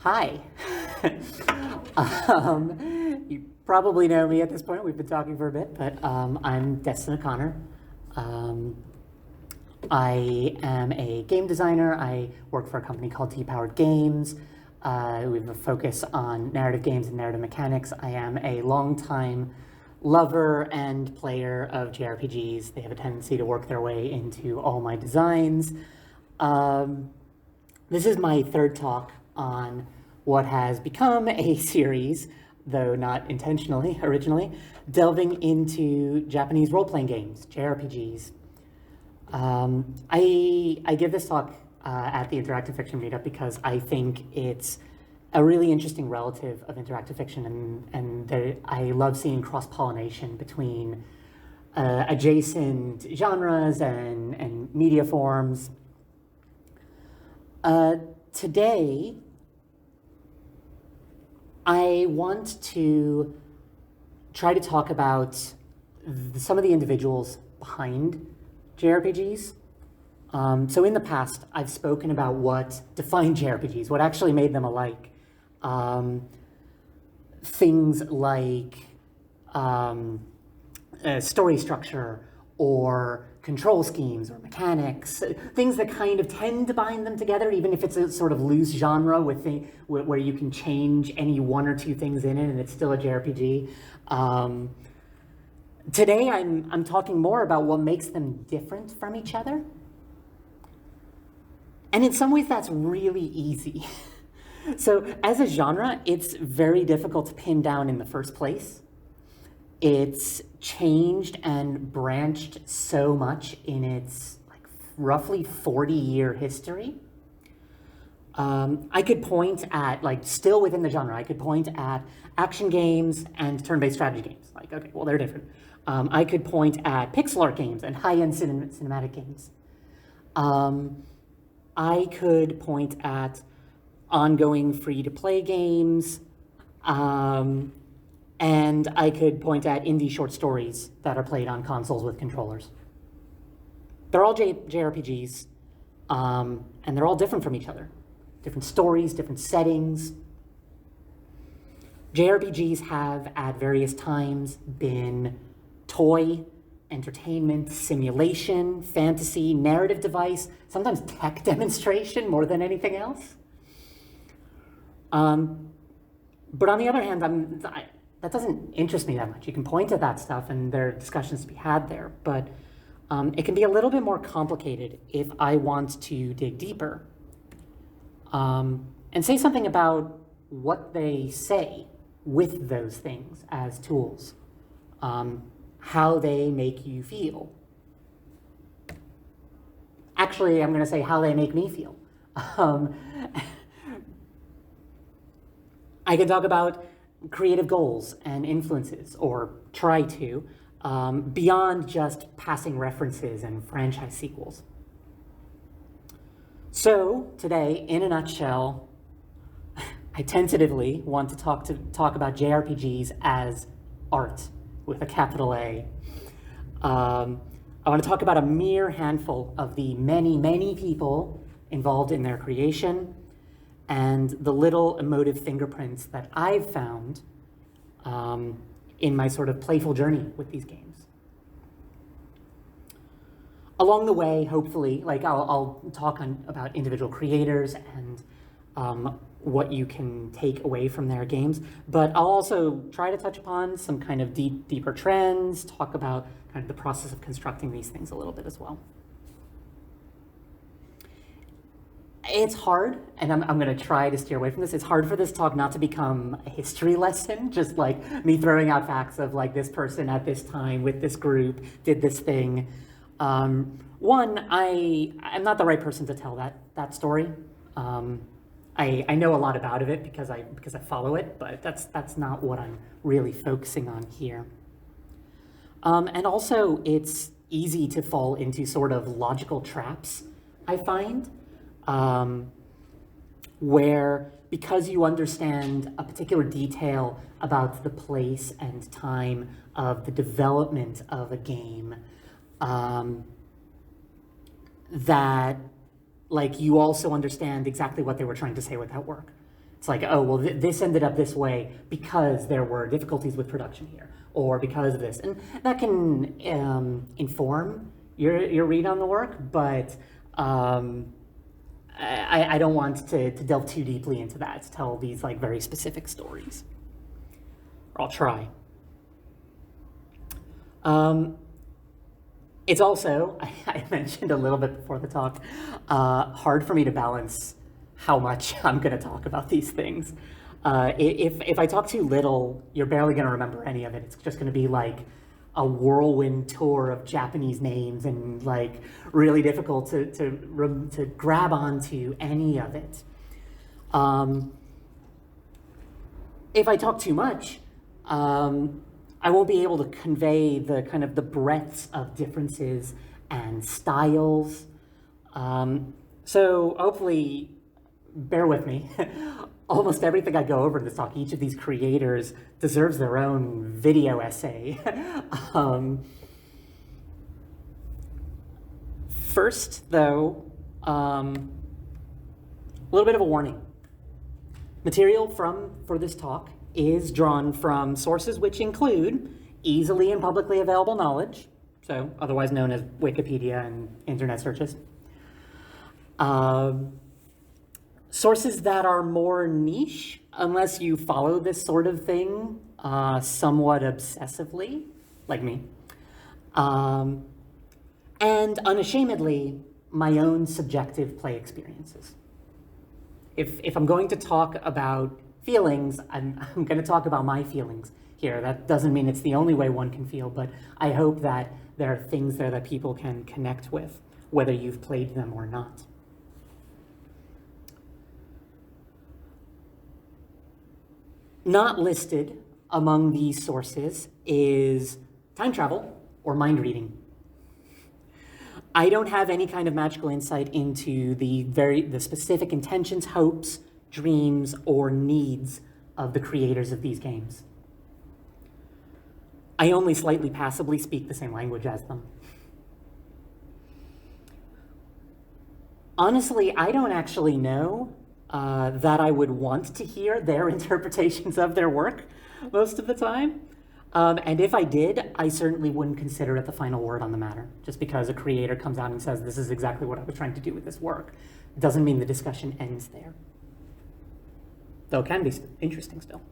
Hi. You probably know me at this point. We've been talking for a bit, but I'm Destina Connor. I am a game designer. I work for a company called T-Powered Games. We have a focus on narrative games and narrative mechanics. I am a longtime lover and player of JRPGs. They have a tendency to work their way into all my designs. This is my third talk on what has become a series, though not intentionally originally, delving into Japanese role-playing games, JRPGs. I give this talk at the Interactive Fiction Meetup because I think it's a really interesting relative of interactive fiction, and I love seeing cross-pollination between adjacent genres and media forms. Today, I want to try to talk about some of the individuals behind JRPGs. So in the past, I've spoken about what defined JRPGs, what actually made them alike. Things like story structure or control schemes or mechanics, things that kind of tend to bind them together, even if it's a sort of loose genre where you can change any one or two things in it and it's still a JRPG. Today I'm talking more about what makes them different from each other. And in some ways that's really easy. So as a genre, it's very difficult to pin down in the first place. It's changed and branched so much in its roughly 40-year history. I could point at, still within the genre, I could point at action games and turn-based strategy games. Okay, well, they're different. I could point at pixel art games and high-end cinematic games. I could point at ongoing free-to-play games, and I could point at indie short stories that are played on consoles with controllers. They're all JRPGs, and they're all different from each other. Different stories, different settings. JRPGs have, at various times, been toy, entertainment, simulation, fantasy, narrative device, sometimes tech demonstration more than anything else. But on the other hand, that doesn't interest me that much. You can point to that stuff and there are discussions to be had there, but it can be a little bit more complicated if I want to dig deeper and say something about what they say with those things as tools, how they make you feel. Actually, I'm going to say how they make me feel. I can talk about creative goals and influences, or try to, beyond just passing references and franchise sequels. So today, in a nutshell, I tentatively want to talk about JRPGs as art with a capital A. I want to talk about a mere handful of the many, many people involved in their creation and the little emotive fingerprints that I've found in my sort of playful journey with these games. Along the way, hopefully, I'll talk about individual creators and what you can take away from their games, but I'll also try to touch upon some kind of deeper trends, talk about kind of the process of constructing these things a little bit as well. It's hard, and I'm going to try to steer away from this. It's hard for this talk not to become a history lesson, just like me throwing out facts of this person at this time with this group did this thing. One, I'm not the right person to tell that story. I know a lot about it because I follow it, but that's not what I'm really focusing on here. And also, it's easy to fall into sort of logical traps, I find. Where, because you understand a particular detail about the place and time of the development of a game, that you also understand exactly what they were trying to say with that work. It's like, oh, well, this ended up this way because there were difficulties with production here, or because of this. And that can inform your read on the work, but I don't want to delve too deeply into that, to tell these like very specific stories. Or I'll try. It's also, I mentioned a little bit before the talk, hard for me to balance how much I'm going to talk about these things. If I talk too little, you're barely going to remember any of it. It's just going to be like a whirlwind tour of Japanese names and like really difficult to grab onto any of it. If I talk too much, I won't be able to convey the kind of the breadths of differences and styles. So hopefully, bear with me. Almost everything I go over in this talk, each of these creators deserves their own video essay. First, though, a little bit of a warning. Material for this talk is drawn from sources which include easily and publicly available knowledge, so otherwise known as Wikipedia and internet searches. Sources that are more niche, unless you follow this sort of thing somewhat obsessively, like me. And unashamedly, my own subjective play experiences. If I'm going to talk about feelings, I'm going to talk about my feelings here. That doesn't mean it's the only way one can feel, but I hope that there are things there that people can connect with, whether you've played them or not. Not listed among these sources is time travel or mind reading. I don't have any kind of magical insight into the specific intentions, hopes, dreams, or needs of the creators of these games. I only slightly passably speak the same language as them. Honestly, I don't actually know that I would want to hear their interpretations of their work most of the time. And if I did, I certainly wouldn't consider it the final word on the matter. Just because a creator comes out and says, this is exactly what I was trying to do with this work, doesn't mean the discussion ends there. Though it can be interesting still.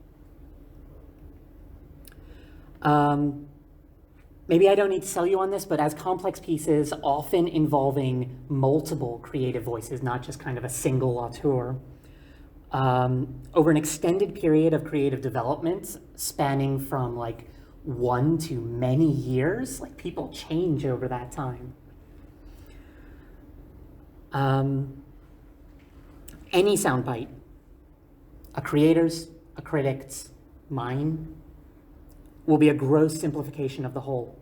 Maybe I don't need to sell you on this, but as complex pieces, often involving multiple creative voices, not just kind of a single auteur, over an extended period of creative development, spanning from like 1 to many years, like people change over that time. Any soundbite, a creator's, a critic's, mine, will be a gross simplification of the whole.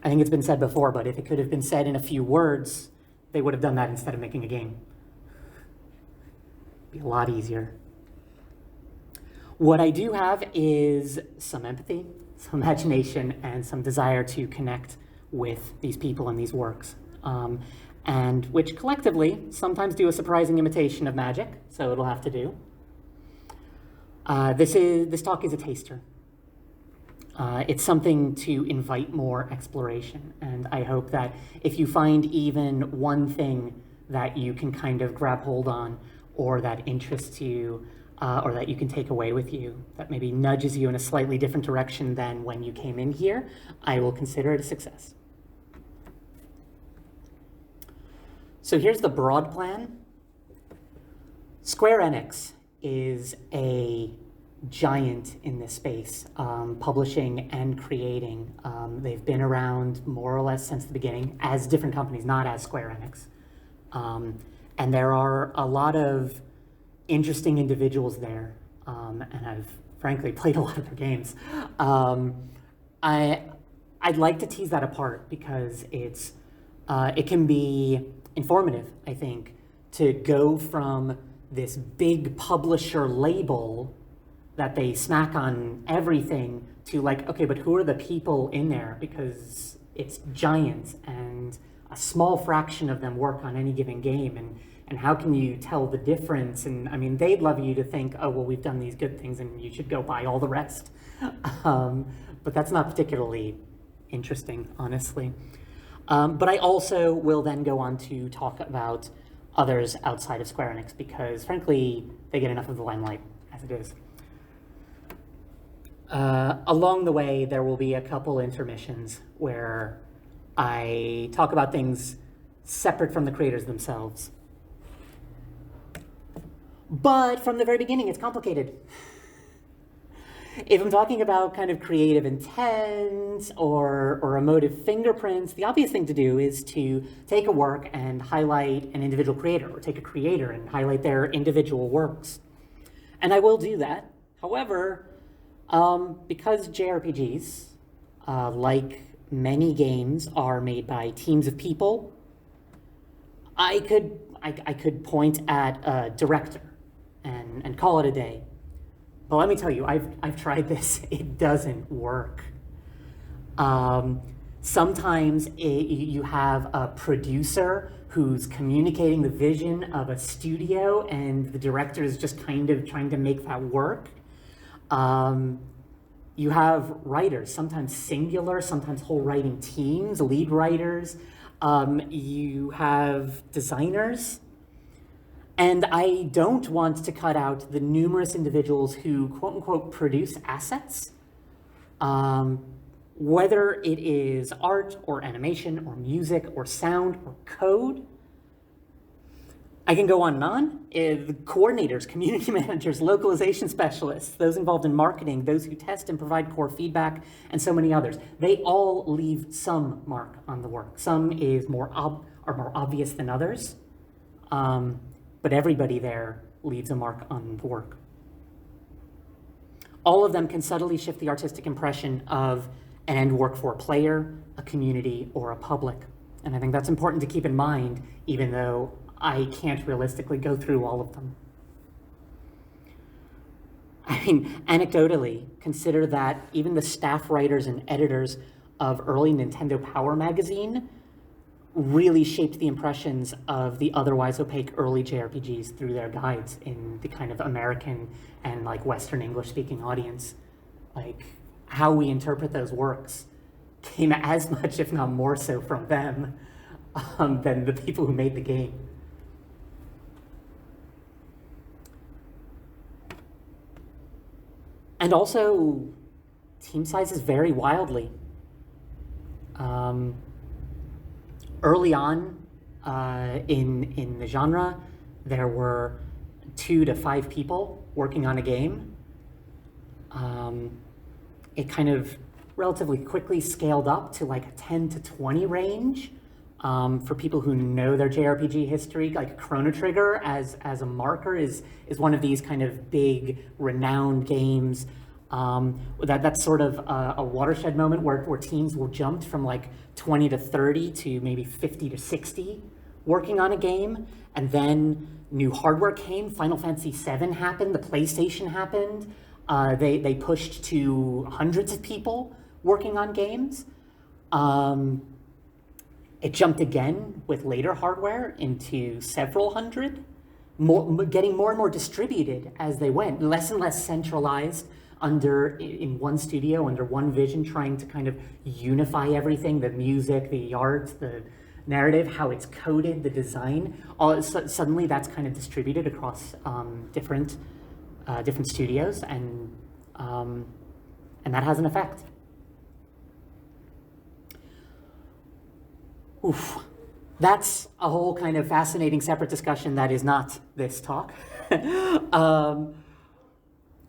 I think it's been said before, but if it could have been said in a few words, they would have done that instead of making a game. Be a lot easier. What I do have is some empathy, some imagination, and some desire to connect with these people and these works, and which collectively sometimes do a surprising imitation of magic, so it'll have to do. This talk is a taster. It's something to invite more exploration, and I hope that if you find even one thing that you can kind of grab hold on, or that interests you, or that you can take away with you, that maybe nudges you in a slightly different direction than when you came in here, I will consider it a success. So here's the broad plan. Square Enix is a giant in this space, publishing and creating. They've been around more or less since the beginning as different companies, not as Square Enix. And there are a lot of interesting individuals there, and I've frankly played a lot of their games. I'd like to tease that apart because it can be informative, I think, to go from this big publisher label that they smack on everything to like, okay, but who are the people in there? Because it's giants and a small fraction of them work on any given game, and and how can you tell the difference? And I mean, they'd love you to think, oh, well, we've done these good things and you should go buy all the rest. But that's not particularly interesting, honestly. But I also will then go on to talk about others outside of Square Enix because, frankly, they get enough of the limelight as it is. Along the way, there will be a couple intermissions where I talk about things separate from the creators themselves. But from the very beginning, it's complicated. If I'm talking about kind of creative intent or emotive fingerprints, the obvious thing to do is to take a work and highlight an individual creator, or take a creator and highlight their individual works. And I will do that. However, because JRPGs, like many games, are made by teams of people, I could point at a director and call it a day. But let me tell you, I've tried this. It doesn't work. Sometimes you have a producer who's communicating the vision of a studio, and the director is just kind of trying to make that work. You have writers, sometimes singular, sometimes whole writing teams, lead writers. You have designers. And I don't want to cut out the numerous individuals who, quote unquote, produce assets, whether it is art or animation or music or sound or code. I can go on and on. The coordinators, community managers, localization specialists, those involved in marketing, those who test and provide core feedback, and so many others. They all leave some mark on the work. Some is more obvious than others. But everybody there leaves a mark on the work. All of them can subtly shift the artistic impression of an end work for a player, a community, or a public. And I think that's important to keep in mind, even though I can't realistically go through all of them. I mean, anecdotally, consider that even the staff writers and editors of early Nintendo Power magazine really shaped the impressions of the otherwise opaque early JRPGs through their guides in the kind of American and like Western English speaking audience. Like how we interpret those works came as much, if not more so, from them than the people who made the game. And also, team sizes vary wildly. Early on in the genre, there were 2 to 5 people working on a game. It kind of relatively quickly scaled up to like a 10 to 20 range for people who know their JRPG history. Like Chrono Trigger as a marker is one of these kind of big renowned games. That's sort of a watershed moment where teams were jumped from like 20 to 30 to maybe 50 to 60 working on a game. And then new hardware came. Final Fantasy VII happened. The PlayStation happened. They pushed to hundreds of people working on games. It jumped again with later hardware into several hundred, getting more and more distributed as they went, less and less centralized in one studio, under one vision, trying to kind of unify everything, the music, the art, the narrative, how it's coded, the design. Suddenly that's kind of distributed across different studios, and that has an effect. Oof. That's a whole kind of fascinating separate discussion that is not this talk.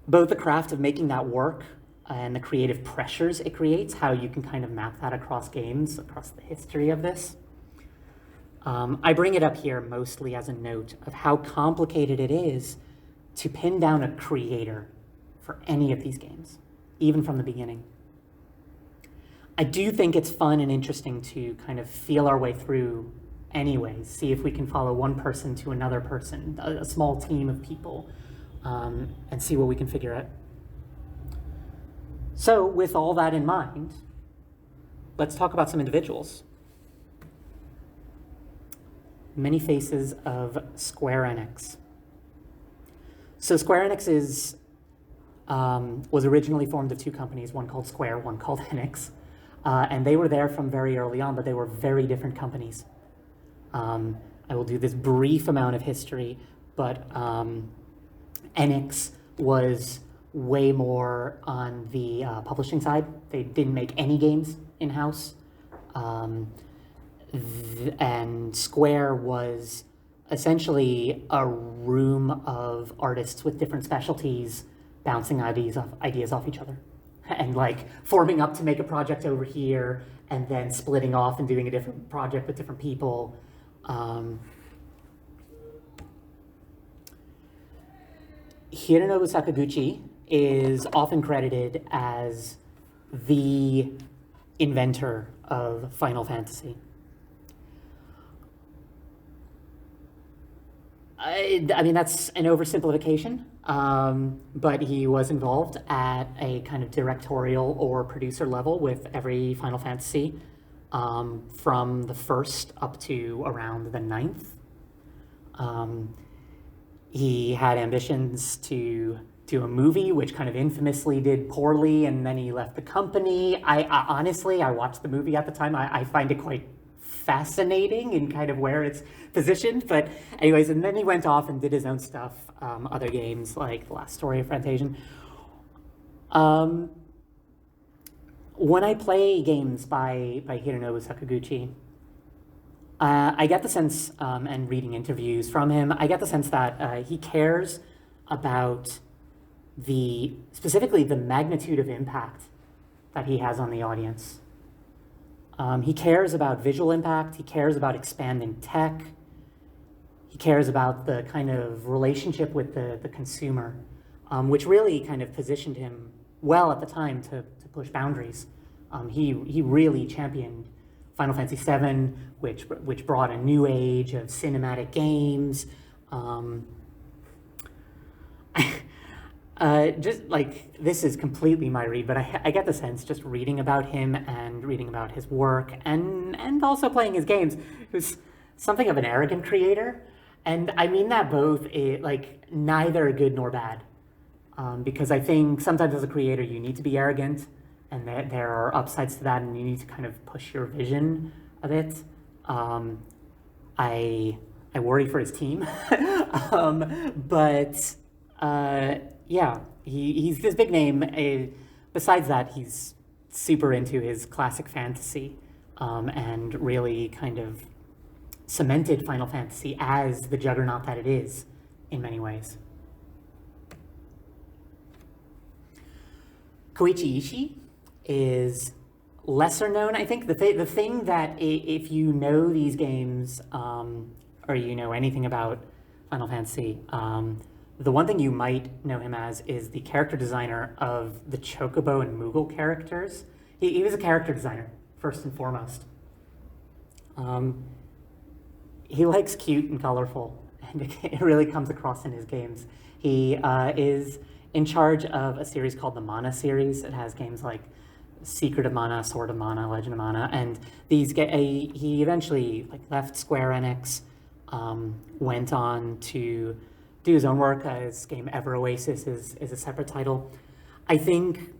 Both the craft of making that work and the creative pressures it creates, how you can kind of map that across games, across the history of this. I bring it up here mostly as a note of how complicated it is to pin down a creator for any of these games, even from the beginning. I do think it's fun and interesting to kind of feel our way through anyways, see if we can follow one person to another person, a small team of people, and see what we can figure out. So with all that in mind, let's talk about some individuals. Many Faces of Square Enix. So Square Enix was originally formed of two companies, one called Square, one called Enix. And they were there from very early on, but they were very different companies. I will do this brief amount of history, but Enix was way more on the publishing side. They didn't make any games in-house. And Square was essentially a room of artists with different specialties bouncing ideas off each other and like forming up to make a project over here and then splitting off and doing a different project with different people. Hironobu Sakaguchi is often credited as the inventor of Final Fantasy. I mean, that's an oversimplification, but he was involved at a kind of directorial or producer level with every Final Fantasy, from the first up to around the 9th. He had ambitions to do a movie, which kind of infamously did poorly, and then he left the company. I honestly, I watched the movie at the time. I find it quite fascinating in kind of where it's positioned, but anyways, and then he went off and did his own stuff, other games like The Last Story of Fantasian. When I play games by Hironobu Sakaguchi, I get the sense, and reading interviews from him, I get the sense that he cares about specifically the magnitude of impact that he has on the audience. He cares about visual impact, he cares about expanding tech, he cares about the kind of relationship with the consumer, which really kind of positioned him well at the time to push boundaries. He really championed Final Fantasy VII, which brought a new age of cinematic games. Just like, this is completely my read, but I get the sense just reading about him and reading about his work and also playing his games, who's something of an arrogant creator. And I mean that both, like, neither good nor bad. Because I think sometimes as a creator, you need to be arrogant, and there are upsides to that, and you need to kind of push your vision a bit. I worry for his team, but yeah, he's this big name. Besides that, he's super into his classic fantasy, and really kind of cemented Final Fantasy as the juggernaut that it is in many ways. Koichi Ishii is lesser known. I think the thing that, if you know these games, or you know anything about Final Fantasy, the one thing you might know him as is the character designer of the Chocobo and Moogle characters. He was a character designer, first and foremost. He likes cute and colorful, and it really comes across in his games. He is in charge of a series called the Mana series. It has games like Secret of Mana, Sword of Mana, Legend of Mana, and he eventually left Square Enix, went on to do his own work. His game Ever Oasis is a separate title. I think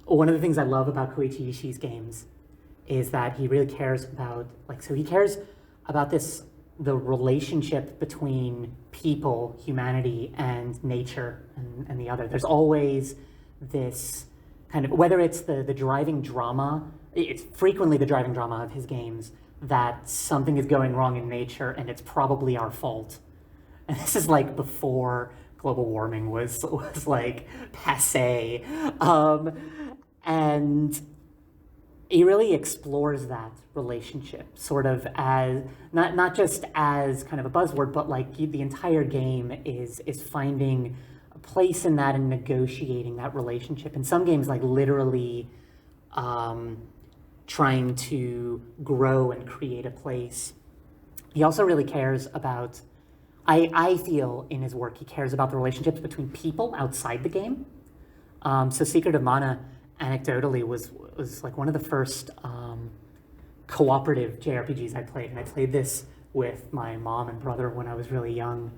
one of the things I love about Koichi Ishii's games is that he really cares about, he cares about the relationship between people, humanity, and nature and the other. There's always this kind of, whether it's the driving drama, it's frequently the driving drama of his games, that something is going wrong in nature and it's probably our fault. And this is like before global warming was like passé. And he really explores that relationship sort of as, not just as kind of a buzzword, but like the entire game is finding a place in that and negotiating that relationship. In some games, like literally trying to grow and create a place. He also really cares about, I feel in his work, he cares about the relationships between people outside the game. So Secret of Mana, anecdotally, was like one of the first cooperative JRPGs I played, and I played this with my mom and brother when I was really young.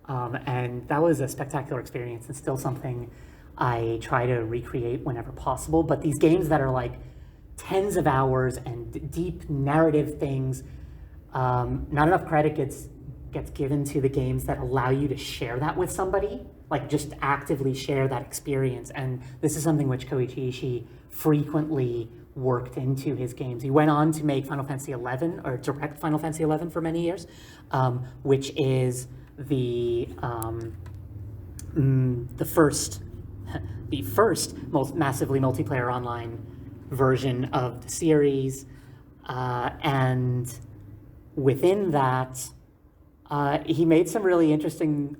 And that was a spectacular experience and still something I try to recreate whenever possible. But these games that are like tens of hours and deep narrative things, not enough credit gets given to the games that allow you to share that with somebody, like just actively share that experience. And this is something which Koichi Ishii frequently worked into his games. He went on to make Final Fantasy XI, or direct Final Fantasy XI for many years, which is the first most massively multiplayer online version of the series, and within that, he made some really interesting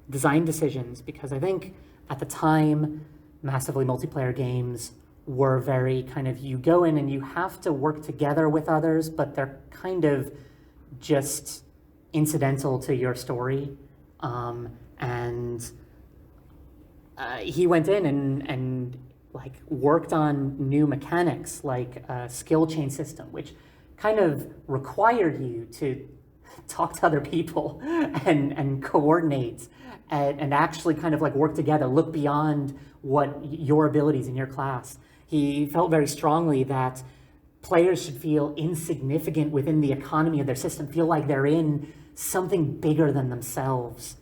design decisions, because I think at the time, massively multiplayer games were very kind of, you go in and you have to work together with others, but they're kind of just incidental to your story. And he went in and like worked on new mechanics, like a skill chain system, which kind of required you to talk to other people and coordinate and actually kind of like work together, look beyond what your abilities in your class. He felt very strongly that players should feel insignificant within the economy of their system, feel like they're in something bigger than themselves.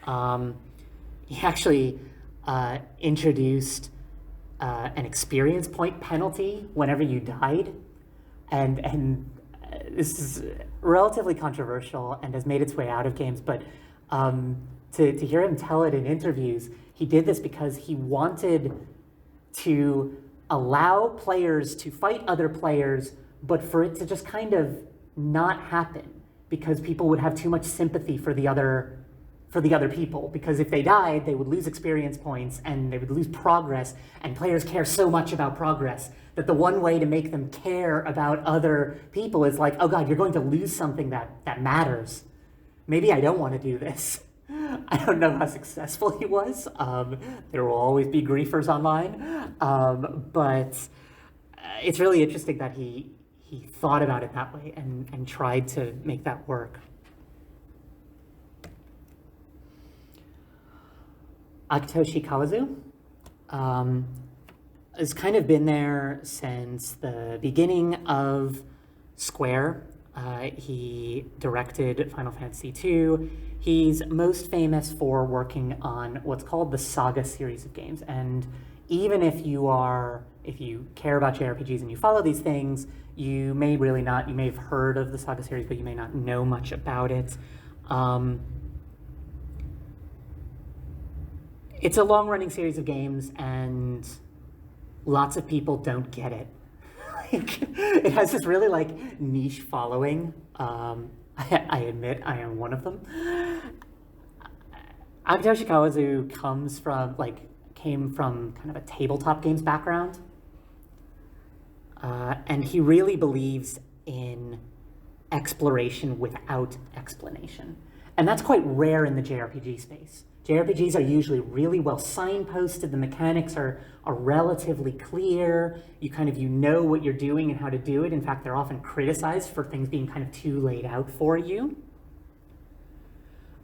He actually introduced an experience point penalty whenever you died, and this is relatively controversial and has made its way out of games, but to hear him tell it in interviews, he did this because he wanted to allow players to fight other players, but for it to just kind of not happen, because people would have too much sympathy for the other people, because if they died, they would lose experience points and they would lose progress, and players care so much about progress that the one way to make them care about other people is like, oh God, you're going to lose something that matters. Maybe I don't want to do this. I don't know how successful he was. There will always be griefers online, but it's really interesting that he thought about it that way and tried to make that work. Akitoshi Kawazu has kind of been there since the beginning of Square. He directed Final Fantasy II. He's most famous for working on what's called the Saga series of games. And even if you care about JRPGs and you follow these things, you may have heard of the Saga series, but you may not know much about it. It's a long-running series of games, and lots of people don't get it. It has this really like niche following. I admit I am one of them. Akitoshi Kawazu came from kind of a tabletop games background, and he really believes in exploration without explanation, and that's quite rare in the JRPG space. JRPGs are usually really well signposted. The mechanics are relatively clear. You know what you're doing and how to do it. In fact, they're often criticized for things being kind of too laid out for you.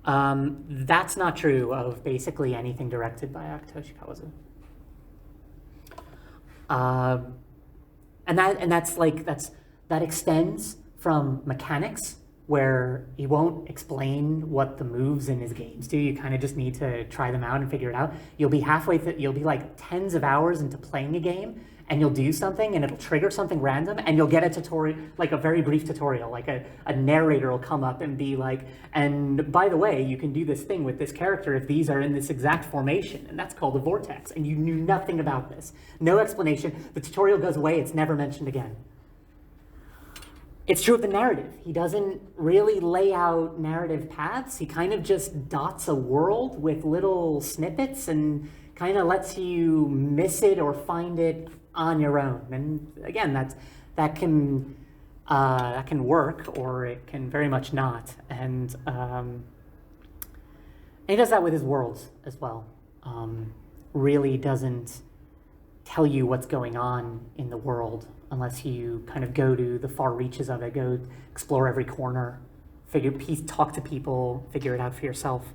That's not true of basically anything directed by Akitoshi Kawazu. That extends from mechanics, where he won't explain what the moves in his games do. You kind of just need to try them out and figure it out. You'll be you'll be like tens of hours into playing a game, and you'll do something and it'll trigger something random, and you'll get a tutorial, like a very brief tutorial, like a narrator will come up and be like, and by the way, you can do this thing with this character if these are in this exact formation, and that's called a vortex, and you knew nothing about this. No explanation. The tutorial goes away. It's never mentioned again. It's true of the narrative. He doesn't really lay out narrative paths. He kind of just dots a world with little snippets and kind of lets you miss it or find it on your own. And again, that can work, or it can very much not. And he does that with his worlds as well. Really doesn't tell you what's going on in the world. unless you kind of go to the far reaches of it, go explore every corner, talk to people, figure it out for yourself.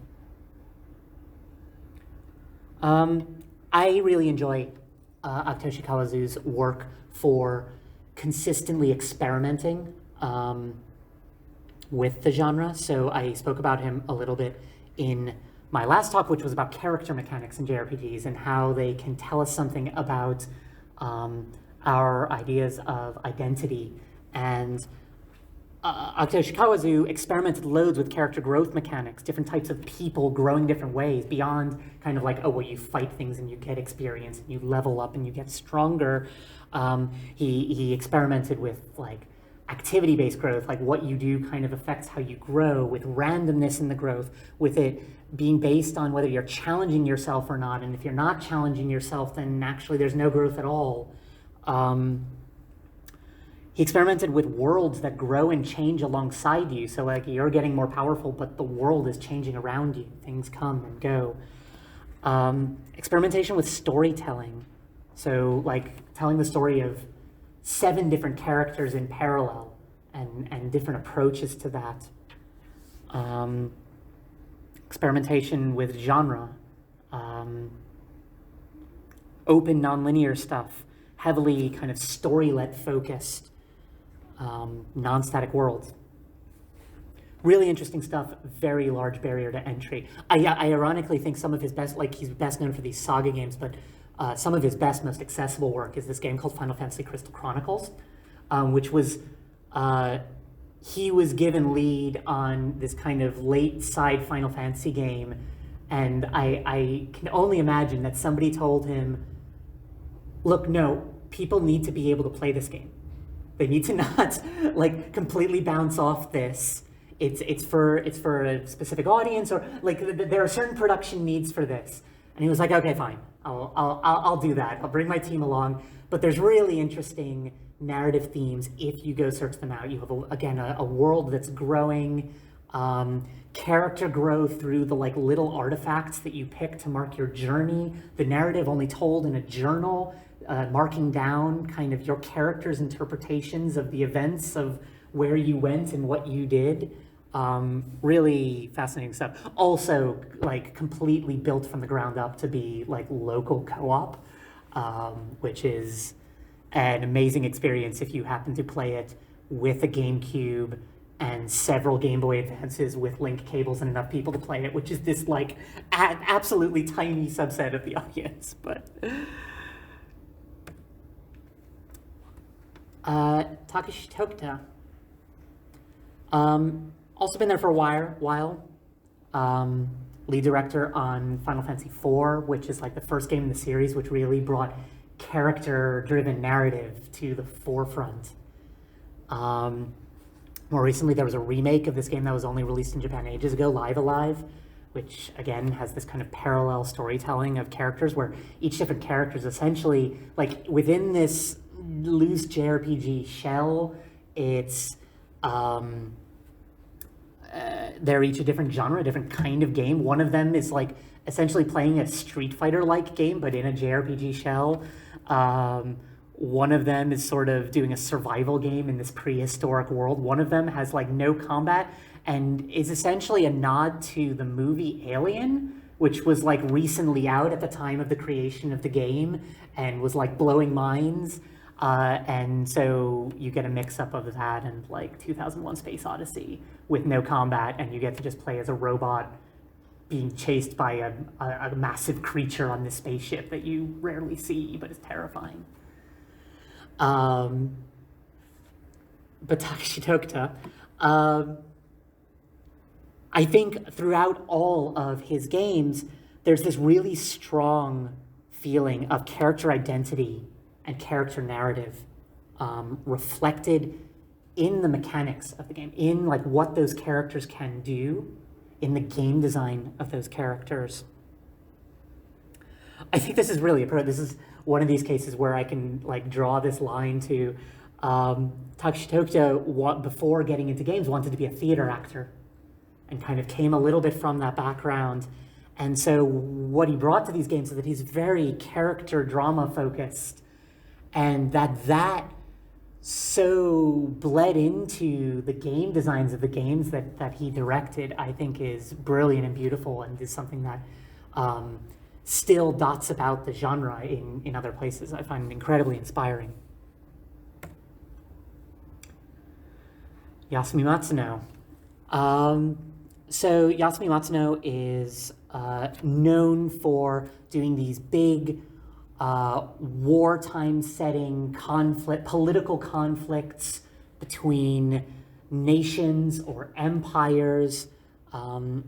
I really enjoy Akitoshi Kawazu's work for consistently experimenting with the genre. So I spoke about him a little bit in my last talk, which was about character mechanics in JRPGs and how they can tell us something about our ideas of identity. And Akitoshi Kawazu experimented loads with character growth mechanics, different types of people growing different ways, beyond kind of like, oh, well, you fight things and you get experience and you level up and you get stronger. He experimented with like activity-based growth, like what you do kind of affects how you grow, with randomness in the growth, with it being based on whether you're challenging yourself or not. And if you're not challenging yourself, then actually there's no growth at all. He experimented with worlds that grow and change alongside you. So like you're getting more powerful, but the world is changing around you. Things come and go. Experimentation with storytelling. So like telling the story of 7 different characters in parallel and different approaches to that. Experimentation with genre. Open nonlinear stuff. Heavily kind of story-led focused. Non-static worlds. Really interesting stuff, very large barrier to entry. I ironically think some of his best, like he's best known for these saga games, but some of his best, most accessible work is this game called Final Fantasy Crystal Chronicles, which was, he was given lead on this kind of late side Final Fantasy game, and I can only imagine that somebody told him, look, no, people need to be able to play this game. They need to not like completely bounce off this. It's for a specific audience, or like there are certain production needs for this. And he was like, okay, fine, I'll do that. I'll bring my team along. But there's really interesting narrative themes if you go search them out. You have a world that's growing, character growth through the like little artifacts that you pick to mark your journey. The narrative only told in a journal. Marking down kind of your character's interpretations of the events of where you went and what you did. Really fascinating stuff. Also, like completely built from the ground up to be like local co-op, which is an amazing experience if you happen to play it with a GameCube and several Game Boy Advances with link cables and enough people to play it, which is this like absolutely tiny subset of the audience, but. Takeshi Tokita. Also been there for a while. Lead director on Final Fantasy IV, which is like the first game in the series which really brought character-driven narrative to the forefront. More recently, there was a remake of this game that was only released in Japan ages ago, Live Alive, which again has this kind of parallel storytelling of characters where each different character is essentially like within this loose JRPG shell. It's they're each a different genre, a different kind of game. One of them is like essentially playing a Street Fighter-like game, but in a JRPG shell. One of them is sort of doing a survival game in this prehistoric world. One of them has like no combat and is essentially a nod to the movie Alien, which was like recently out at the time of the creation of the game and was like blowing minds. And so you get a mix-up of that and like 2001 Space Odyssey with no combat, and you get to just play as a robot being chased by a massive creature on this spaceship that you rarely see, but is terrifying. But Takeshi Tokita, I think throughout all of his games, there's this really strong feeling of character identity and character narrative reflected in the mechanics of the game, in like what those characters can do, in the game design of those characters. I think this is really this is one of these cases where I can like draw this line to Takeshi Tokita, before getting into games, wanted to be a theater actor and kind of came a little bit from that background. And so what he brought to these games is that he's very character drama focused, and that so bled into the game designs of the games that he directed, I think is brilliant and beautiful, and is something that still dots about the genre in other places. I find it incredibly inspiring. Yasumi Matsuno. So Yasumi Matsuno is known for doing these big wartime setting political conflicts between nations or empires. The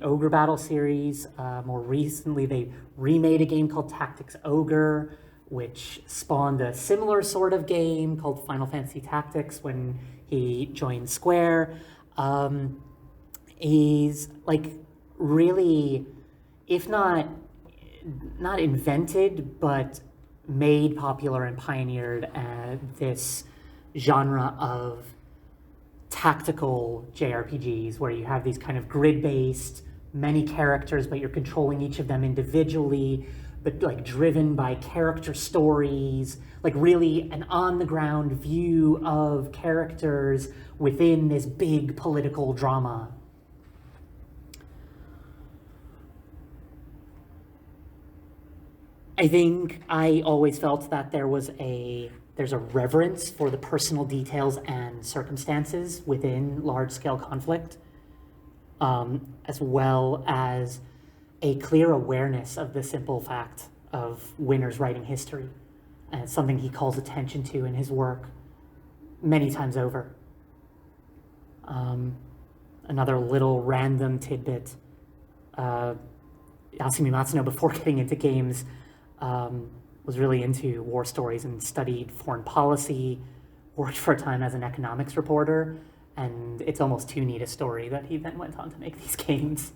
Ogre Battle series, more recently they remade a game called Tactics Ogre, which spawned a similar sort of game called Final Fantasy Tactics when he joined Square. He's like really, if not invented, but made popular and pioneered this genre of tactical JRPGs where you have these kind of grid-based, many characters, but you're controlling each of them individually, but like driven by character stories, like really an on-the-ground view of characters within this big political drama. I think I always felt that there's a reverence for the personal details and circumstances within large-scale conflict, as well as a clear awareness of the simple fact of winners writing history. And it's something he calls attention to in his work many times over. Another little random tidbit, Yasumi Matsuno, before getting into games, was really into war stories and studied foreign policy, worked for a time as an economics reporter, and it's almost too neat a story that he then went on to make these games.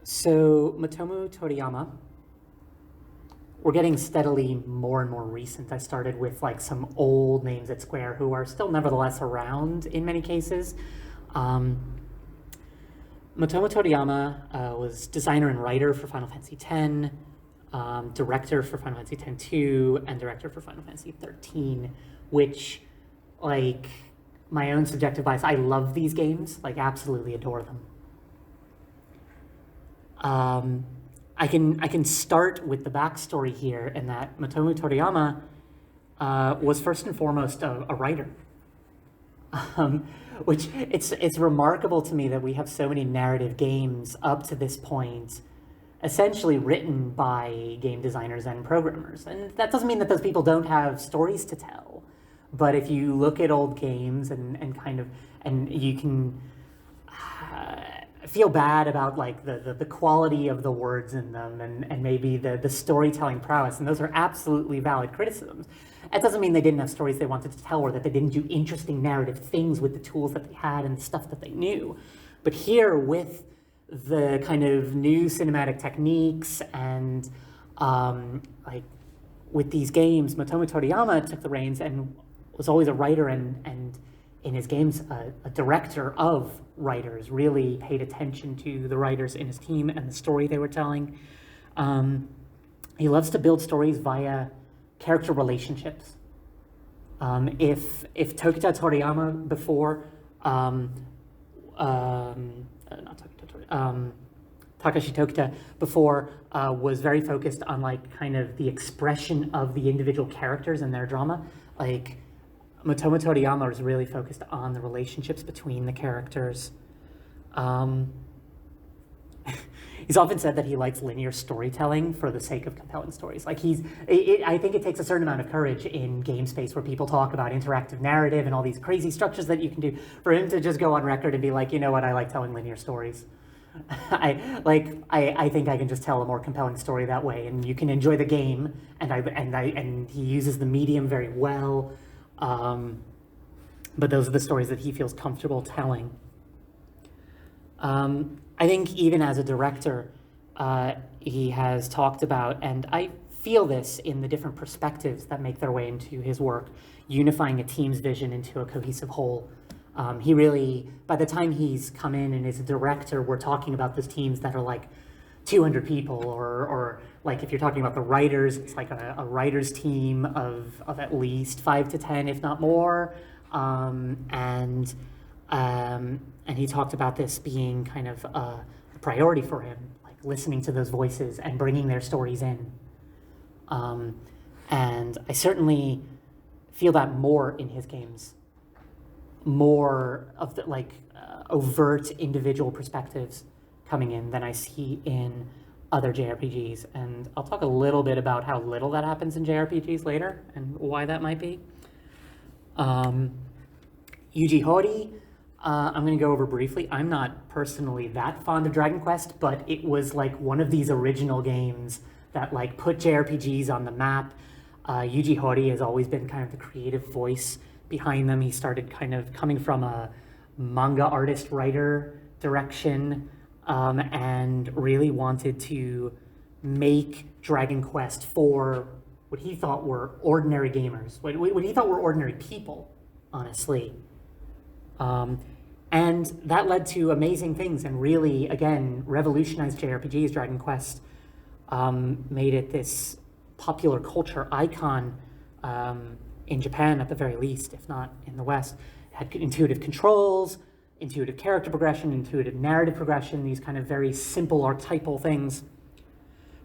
So Motomu Toriyama, we're getting steadily more and more recent. I started with like some old names at Square who are still nevertheless around in many cases. Motomu Toriyama was designer and writer for Final Fantasy X, director for Final Fantasy X-2, and director for Final Fantasy XIII, which, like, my own subjective bias, I love these games, like, absolutely adore them. I can start with the backstory here, in that Motomu Toriyama was first and foremost a writer. Which it's remarkable to me that we have so many narrative games up to this point essentially written by game designers and programmers. And that doesn't mean that those people don't have stories to tell. But if you look at old games and you can feel bad about like the quality of the words in them and maybe the storytelling prowess, and those are absolutely valid criticisms. That doesn't mean they didn't have stories they wanted to tell or that they didn't do interesting narrative things with the tools that they had and the stuff that they knew. But here, with the kind of new cinematic techniques and like with these games, Motomu Toriyama took the reins and was always a writer and in his games a director of writers, really paid attention to the writers in his team and the story they were telling. He loves to build stories via character relationships. If Tokita Toriyama before, Takashi Tokita before was very focused on like kind of the expression of the individual characters and their drama, like Motomu Toriyama is really focused on the relationships between the characters. He's often said that he likes linear storytelling for the sake of compelling stories. Like I think it takes a certain amount of courage in game space where people talk about interactive narrative and all these crazy structures that you can do, for him to just go on record and be like, you know what, I like telling linear stories. I think I can just tell a more compelling story that way, and you can enjoy the game. And he uses the medium very well. But those are the stories that he feels comfortable telling. I think even as a director, he has talked about, and I feel this in the different perspectives that make their way into his work, unifying a team's vision into a cohesive whole. He really, by the time he's come in and is a director, we're talking about those teams that are like 200 people, or like if you're talking about the writers, it's like a writer's team of at least 5 to 10, if not more. And he talked about this being kind of a priority for him, like listening to those voices and bringing their stories in. And I certainly feel that more in his games, more of the overt individual perspectives coming in than I see in other JRPGs. And I'll talk a little bit about how little that happens in JRPGs later and why that might be. Yuji Horii, I'm going to go over briefly. I'm not personally that fond of Dragon Quest, but it was like one of these original games that like put JRPGs on the map. Yuji Horii has always been kind of the creative voice behind them. He started kind of coming from a manga artist writer direction, and really wanted to make Dragon Quest for what he thought were ordinary gamers, what he thought were ordinary people, honestly. And that led to amazing things and really, again, revolutionized JRPGs. Dragon Quest made it this popular culture icon in Japan at the very least, if not in the West. It had intuitive controls, intuitive character progression, intuitive narrative progression, these kind of very simple archetypal things.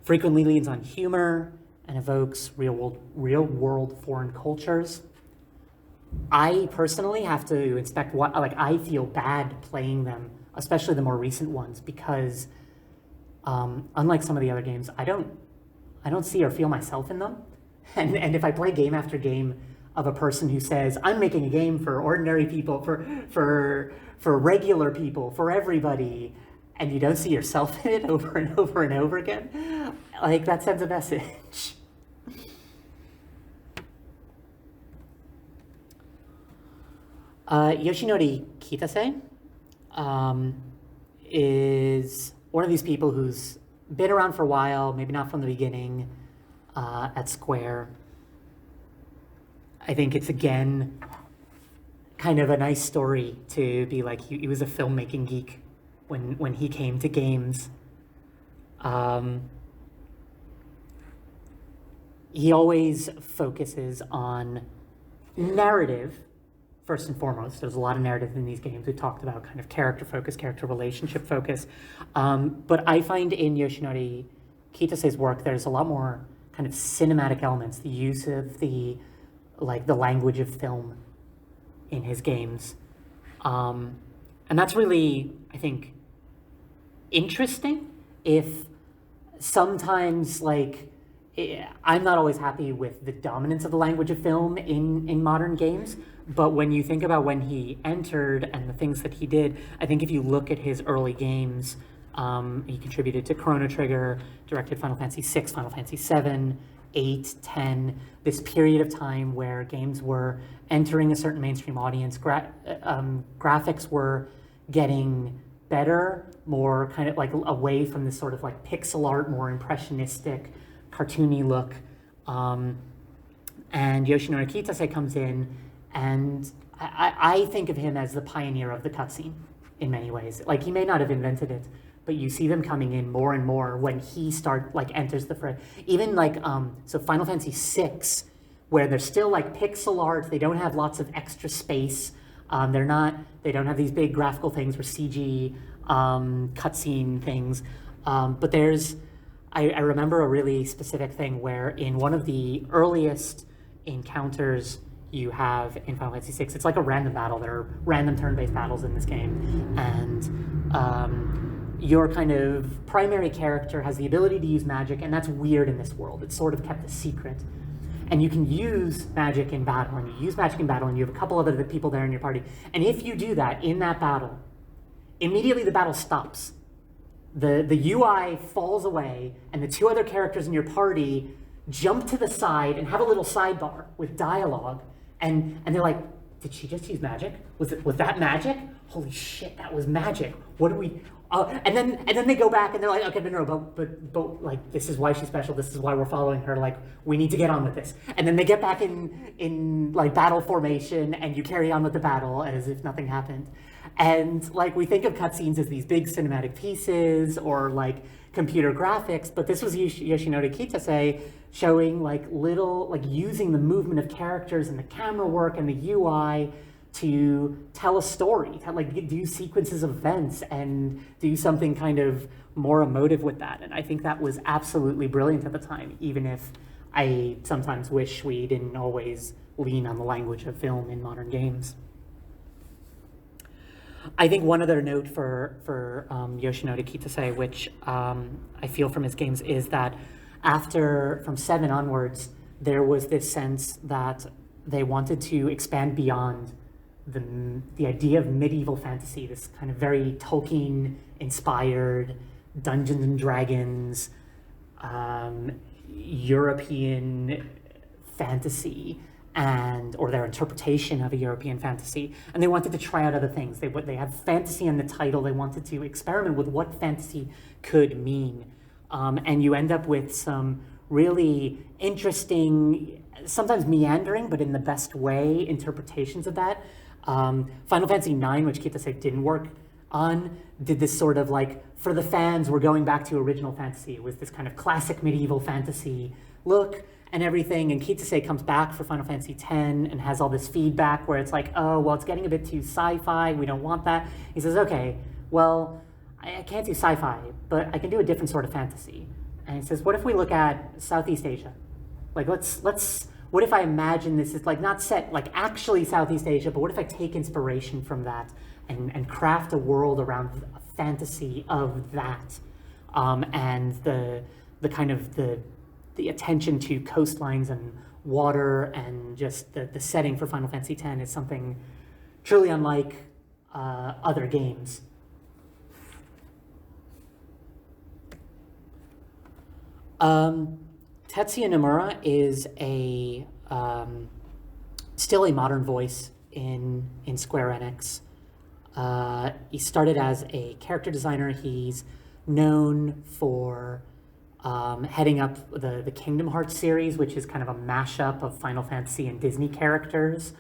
Frequently leans on humor and evokes real world foreign cultures. I personally have to inspect I feel bad playing them, especially the more recent ones, because unlike some of the other games, I don't see or feel myself in them. And if I play game after game of a person who says, I'm making a game for ordinary people, for regular people, for everybody, and you don't see yourself in it over and over and over again, like that sends a message. Yoshinori Kitase is one of these people who's been around for a while, maybe not from the beginning, at Square. I think it's, again, kind of a nice story to be like, he was a filmmaking geek when he came to games. He always focuses on narrative, first and foremost. There's a lot of narrative in these games. We talked about kind of character focus, character relationship focus. But I find in Yoshinori Kitase's work, there's a lot more kind of cinematic elements, the use of the language of film in his games. And that's really, I think, interesting. If sometimes, I'm not always happy with the dominance of the language of film in modern games, but when you think about when he entered and the things that he did, I think if you look at his early games, he contributed to Chrono Trigger, directed Final Fantasy VI, Final Fantasy VII, 8, 10, this period of time where games were entering a certain mainstream audience, graphics were getting better, more kind of like away from this sort of like pixel art, more impressionistic, cartoony look. And Yoshinori Kitase comes in, and I think of him as the pioneer of the cutscene in many ways. Like, he may not have invented it, but you see them coming in more and more when he enters the fray. Even so Final Fantasy VI, where they're still like pixel art, they don't have lots of extra space. They don't have these big graphical things or CG cutscene things. But I remember a really specific thing where in one of the earliest encounters you have in Final Fantasy VI, it's like a random battle. There are random turn-based battles in this game. And your kind of primary character has the ability to use magic, and that's weird in this world. It's sort of kept a secret. And you can use magic in battle, and you have a couple other people there in your party. And if you do that in that battle, immediately the battle stops. The UI falls away, and the two other characters in your party jump to the side and have a little sidebar with dialogue, and they're like, did she just use magic? Was that magic? Holy shit, that was magic. What do we... and then they go back and they're like, okay, but like, this is why she's special. This is why we're following her. Like, we need to get on with this. And then they get back in like battle formation, and you carry on with the battle as if nothing happened. And like, we think of cutscenes as these big cinematic pieces, or like computer graphics, but this was Yoshinori Kitase showing like little, like using the movement of characters and the camera work and the UI to tell a story, to like do sequences of events and do something kind of more emotive with that. And I think that was absolutely brilliant at the time, even if I sometimes wish we didn't always lean on the language of film in modern games. I think one other note for Yoshinori Kitase, which I feel from his games, is that from 7 onwards, there was this sense that they wanted to expand beyond the idea of medieval fantasy, this kind of very Tolkien-inspired Dungeons and Dragons, European fantasy, or their interpretation of a European fantasy, and they wanted to try out other things. They have fantasy in the title. They wanted to experiment with what fantasy could mean, and you end up with some really interesting, sometimes meandering, but in the best way, interpretations of that. Final Fantasy IX, which Kitase didn't work on, did this sort of like, for the fans, we're going back to original fantasy. It was this kind of classic medieval fantasy look and everything, and Kitase comes back for Final Fantasy X and has all this feedback where it's like, oh, well, it's getting a bit too sci-fi, we don't want that. He says, okay, well, I can't do sci-fi, but I can do a different sort of fantasy. And he says, what if we look at Southeast Asia? Like, what if I imagine this is like not set like actually Southeast Asia, but what if I take inspiration from that and craft a world around a fantasy of that, and the kind of the attention to coastlines and water and just the setting for Final Fantasy X is something truly unlike other games. Tetsuya Nomura is still a modern voice in Square Enix. He started as a character designer. He's known for heading up the Kingdom Hearts series, which is kind of a mashup of Final Fantasy and Disney characters.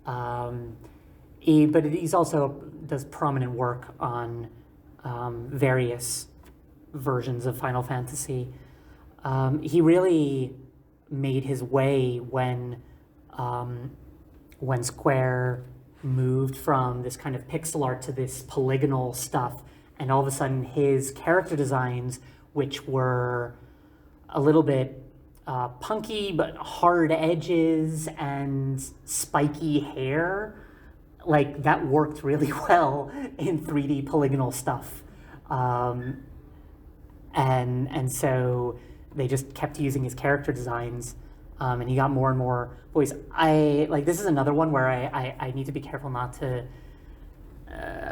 But he's also does prominent work on various versions of Final Fantasy. He really made his way when Square moved from this kind of pixel art to this polygonal stuff, and all of a sudden his character designs, which were a little bit punky but hard edges and spiky hair, like that worked really well in 3D polygonal stuff. And so they just kept using his character designs, and he got more and more voice. This is another one where I need to be careful not to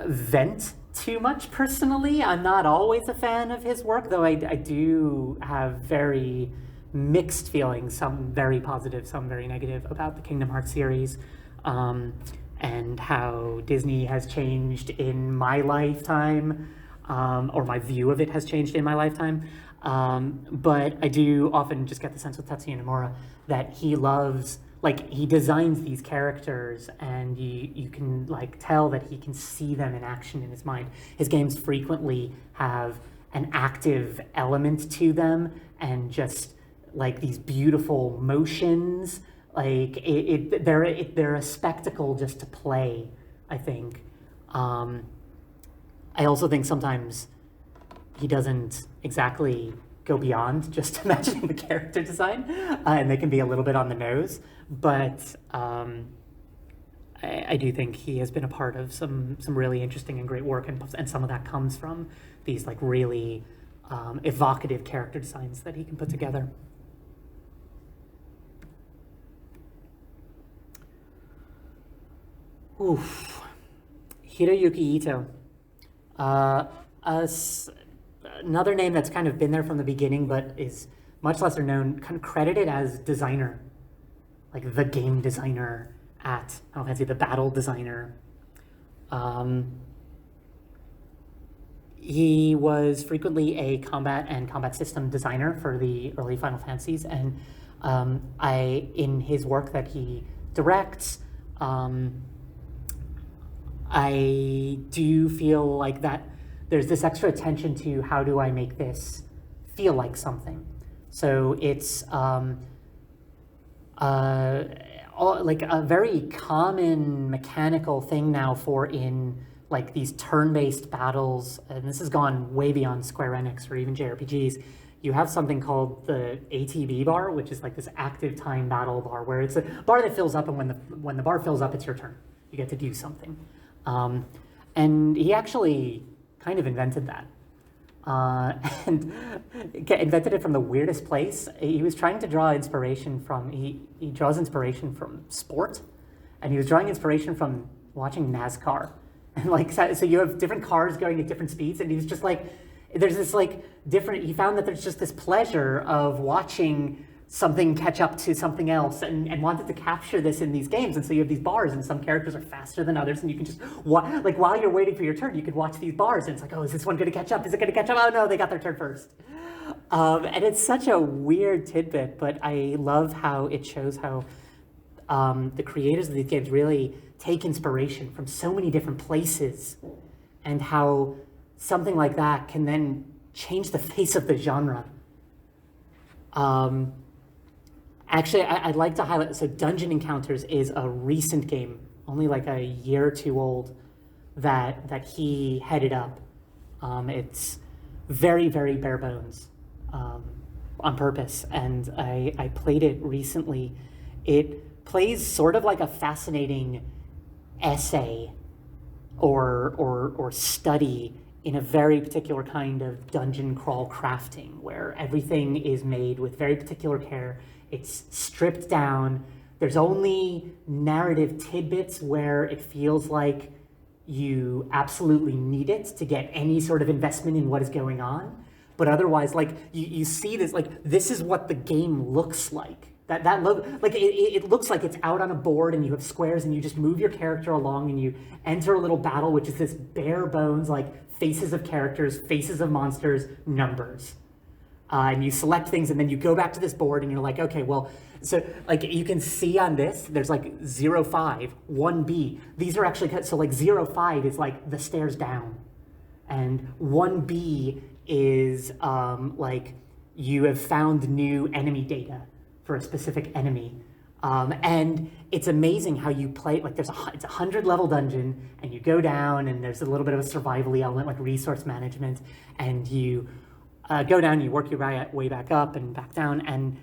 vent too much personally. I'm not always a fan of his work, though I do have very mixed feelings, some very positive, some very negative, about the Kingdom Hearts series, and how Disney has changed in my lifetime, or my view of it has changed in my lifetime. But I do often just get the sense with Tetsuya Nomura that he loves, like, he designs these characters and you can like tell that he can see them in action in his mind. His games frequently have an active element to them and just like these beautiful motions. Like they're a spectacle just to play, I think. I also think sometimes he doesn't exactly go beyond just imagining the character design, and they can be a little bit on the nose, but I do think he has been a part of some really interesting and great work, and some of that comes from these like really evocative character designs that he can put together. Oof. Hiroyuki Ito. Another name that's kind of been there from the beginning, but is much lesser known, kind of credited as designer, like the game designer at Final Fantasy, the battle designer. He was frequently a combat and combat system designer for the early Final Fantasies, and in his work that he directs, I do feel like that there's this extra attention to how do I make this feel like something. So it's like a very common mechanical thing now for in like these turn-based battles, and this has gone way beyond Square Enix or even JRPGs. You have something called the ATB bar, which is like this active time battle bar, where it's a bar that fills up, and when the bar fills up, it's your turn. You get to do something. And he actually kind of invented that. And invented it from the weirdest place. He was trying to draw inspiration from, he draws inspiration from sport, and he was drawing inspiration from watching NASCAR. And like, so you have different cars going at different speeds, and he was just like, there's this like different, he found that there's just this pleasure of watching something catch up to something else, and wanted to capture this in these games. And so you have these bars, and some characters are faster than others, and you can just like while you're waiting for your turn, you could watch these bars, and it's like, oh, is this one going to catch up? Is it going to catch up? Oh no, they got their turn first. And it's such a weird tidbit, but I love how it shows how the creators of these games really take inspiration from so many different places, and how something like that can then change the face of the genre. Actually, I'd like to highlight, so Dungeon Encounters is a recent game, only like a year or two old, that he headed up. It's very, very bare bones on purpose, and I played it recently. It plays sort of like a fascinating essay or study in a very particular kind of dungeon crawl crafting, where everything is made with very particular care. It's stripped down. There's only narrative tidbits where it feels like you absolutely need it to get any sort of investment in what is going on. But otherwise, like you see this, like this is what the game looks like. That look, like it looks like it's out on a board, and you have squares, and you just move your character along, and you enter a little battle, which is this bare bones, like faces of characters, faces of monsters, numbers. And you select things, and then you go back to this board, and you're like, okay, well, so like you can see on this, there's like 0, 5, 1B. These are actually, so like 0, 5 is like the stairs down. And 1B is like you have found new enemy data for a specific enemy. And it's amazing how you play, like it's a 100 level dungeon, and you go down, and there's a little bit of a survival element, like resource management, and you go down, you work your way back up and back down, and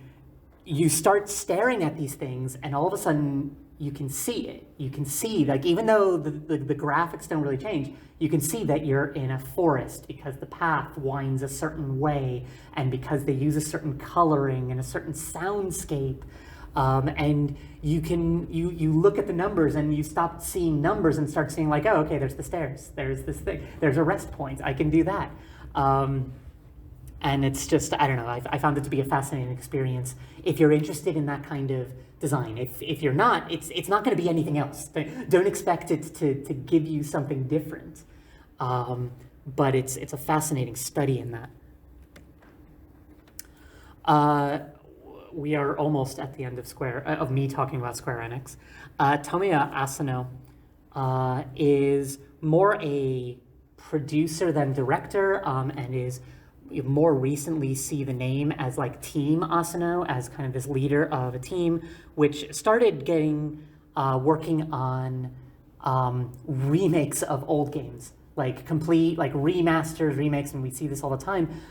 you start staring at these things, and all of a sudden you can see it. You can see, like, even though the graphics don't really change, you can see that you're in a forest because the path winds a certain way, and because they use a certain coloring and a certain soundscape. And you look at the numbers, and you stop seeing numbers and start seeing like, oh, okay, there's the stairs, there's this thing, there's a rest point, I can do that. And it's just, I don't know, I found it to be a fascinating experience. If you're interested in that kind of design, if you're not, it's not going to be anything else. Don't expect it to give you something different. But it's a fascinating study in that. We are almost at the end of me talking about Square Enix. Tomoya Asano is more a producer than director, and is more recently see the name as like Team Asano, as kind of this leader of a team, which started getting working on remakes of old games, like complete like remasters, remakes, and we see this all the time.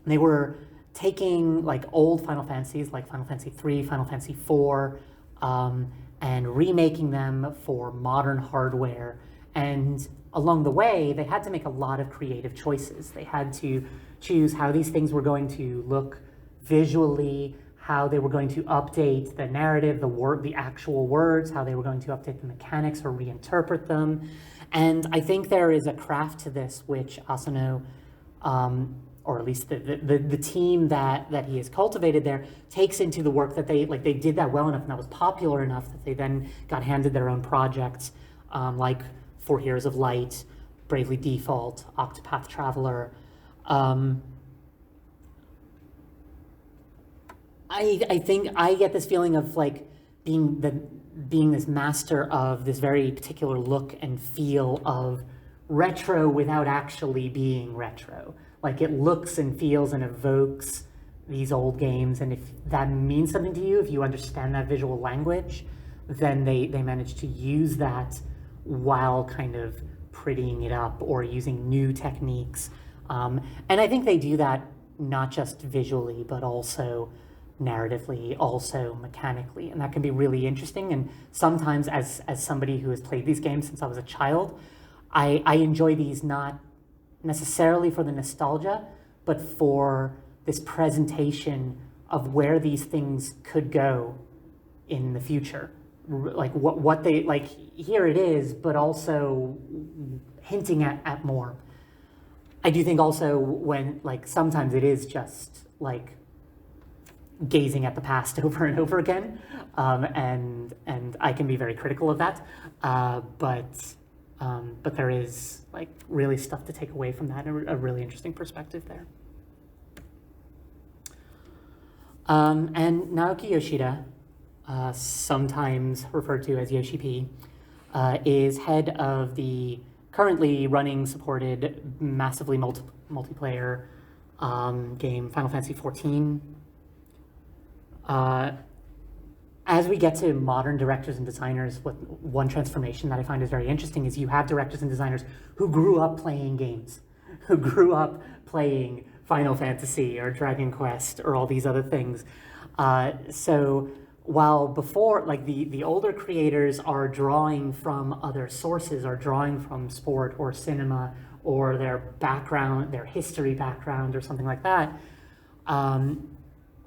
They were taking like old Final Fantasies, like Final Fantasy 3, Final Fantasy 4, and remaking them for modern hardware. And along the way, they had to make a lot of creative choices. They had to choose how these things were going to look visually, how they were going to update the narrative, the actual words, how they were going to update the mechanics or reinterpret them. And I think there is a craft to this which Asano, or at least the team that he has cultivated there, takes into the work that they did that well enough, and that was popular enough that they then got handed their own projects, like For Heroes of Light, Bravely Default, Octopath Traveler. I think I get this feeling of like being this master of this very particular look and feel of retro without actually being retro. Like it looks and feels and evokes these old games, and if that means something to you, if you understand that visual language, then they manage to use that while kind of prettying it up or using new techniques. And I think they do that not just visually, but also narratively, also mechanically, and that can be really interesting. And sometimes, as somebody who has played these games since I was a child, I enjoy these not necessarily for the nostalgia, but for this presentation of where these things could go in the future. Like what they, like, here it is, but also hinting at more. I do think also when, like, sometimes it is just like gazing at the past over and over again, and I can be very critical of that, but there is like really stuff to take away from that, and a really interesting perspective there. And Naoki Yoshida, sometimes referred to as Yoshi P, is head of the currently running, supported, massively multiplayer game Final Fantasy XIV. As we get to modern directors and designers, one transformation that I find is very interesting is you have directors and designers who grew up playing games, who grew up playing Final Fantasy or Dragon Quest or all these other things. So while before, like the older creators are drawing from other sources, or drawing from sport or cinema or their background, their history background or something like that,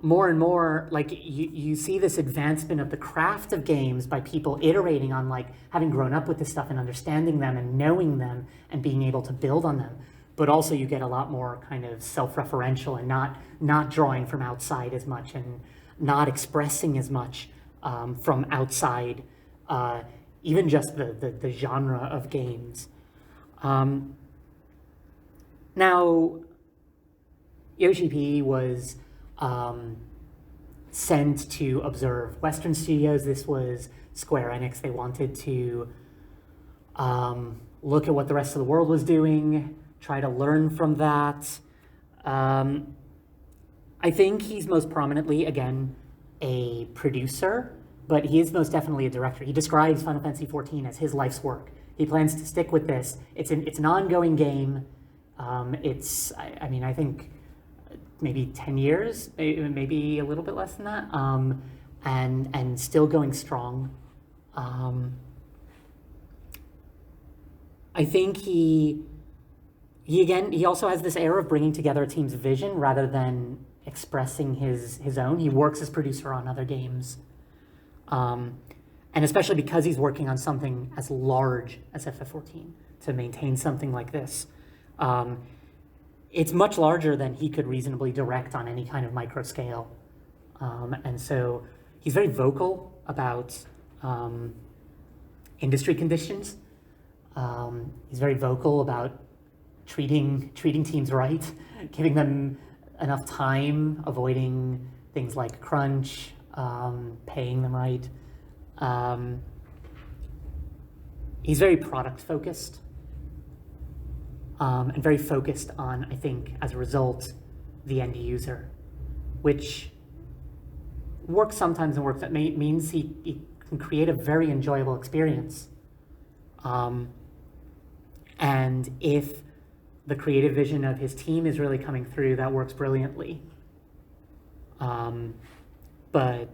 more and more, like you see this advancement of the craft of games by people iterating on, like, having grown up with this stuff and understanding them and knowing them and being able to build on them. But also you get a lot more kind of self-referential and not drawing from outside as much, and not expressing as much from outside, even just the genre of games. Now, Yoshi P was sent to observe Western studios. This was Square Enix. They wanted to look at what the rest of the world was doing, try to learn from that. I think he's most prominently, again, a producer, but he is most definitely a director. He describes Final Fantasy XIV as his life's work. He plans to stick with this. It's an ongoing game. I think maybe 10 years, maybe a little bit less than that, and still going strong. I think he also has this air of bringing together a team's vision rather than expressing his own. He works as producer on other games, and especially because he's working on something as large as FF14, to maintain something like this. It's much larger than he could reasonably direct on any kind of micro scale. And so he's very vocal about industry conditions. He's very vocal about treating teams right, giving them enough time, avoiding things like crunch, paying them right. He's very product focused. And very focused on, I think, as a result, the end user, which works sometimes and works. That means he can create a very enjoyable experience. And if the creative vision of his team is really coming through, that works brilliantly. But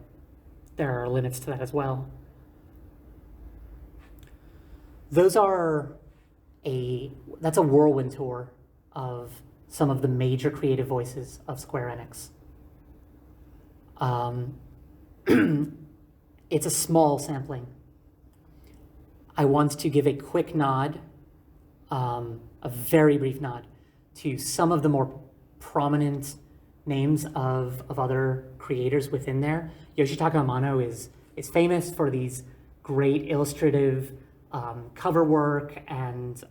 there are limits to that as well. That's a whirlwind tour of some of the major creative voices of Square Enix. It's a small sampling. I want to give a quick nod, a very brief nod, to some of the more prominent names of other creators within there. Yoshitaka Amano is famous for these great illustrative cover work and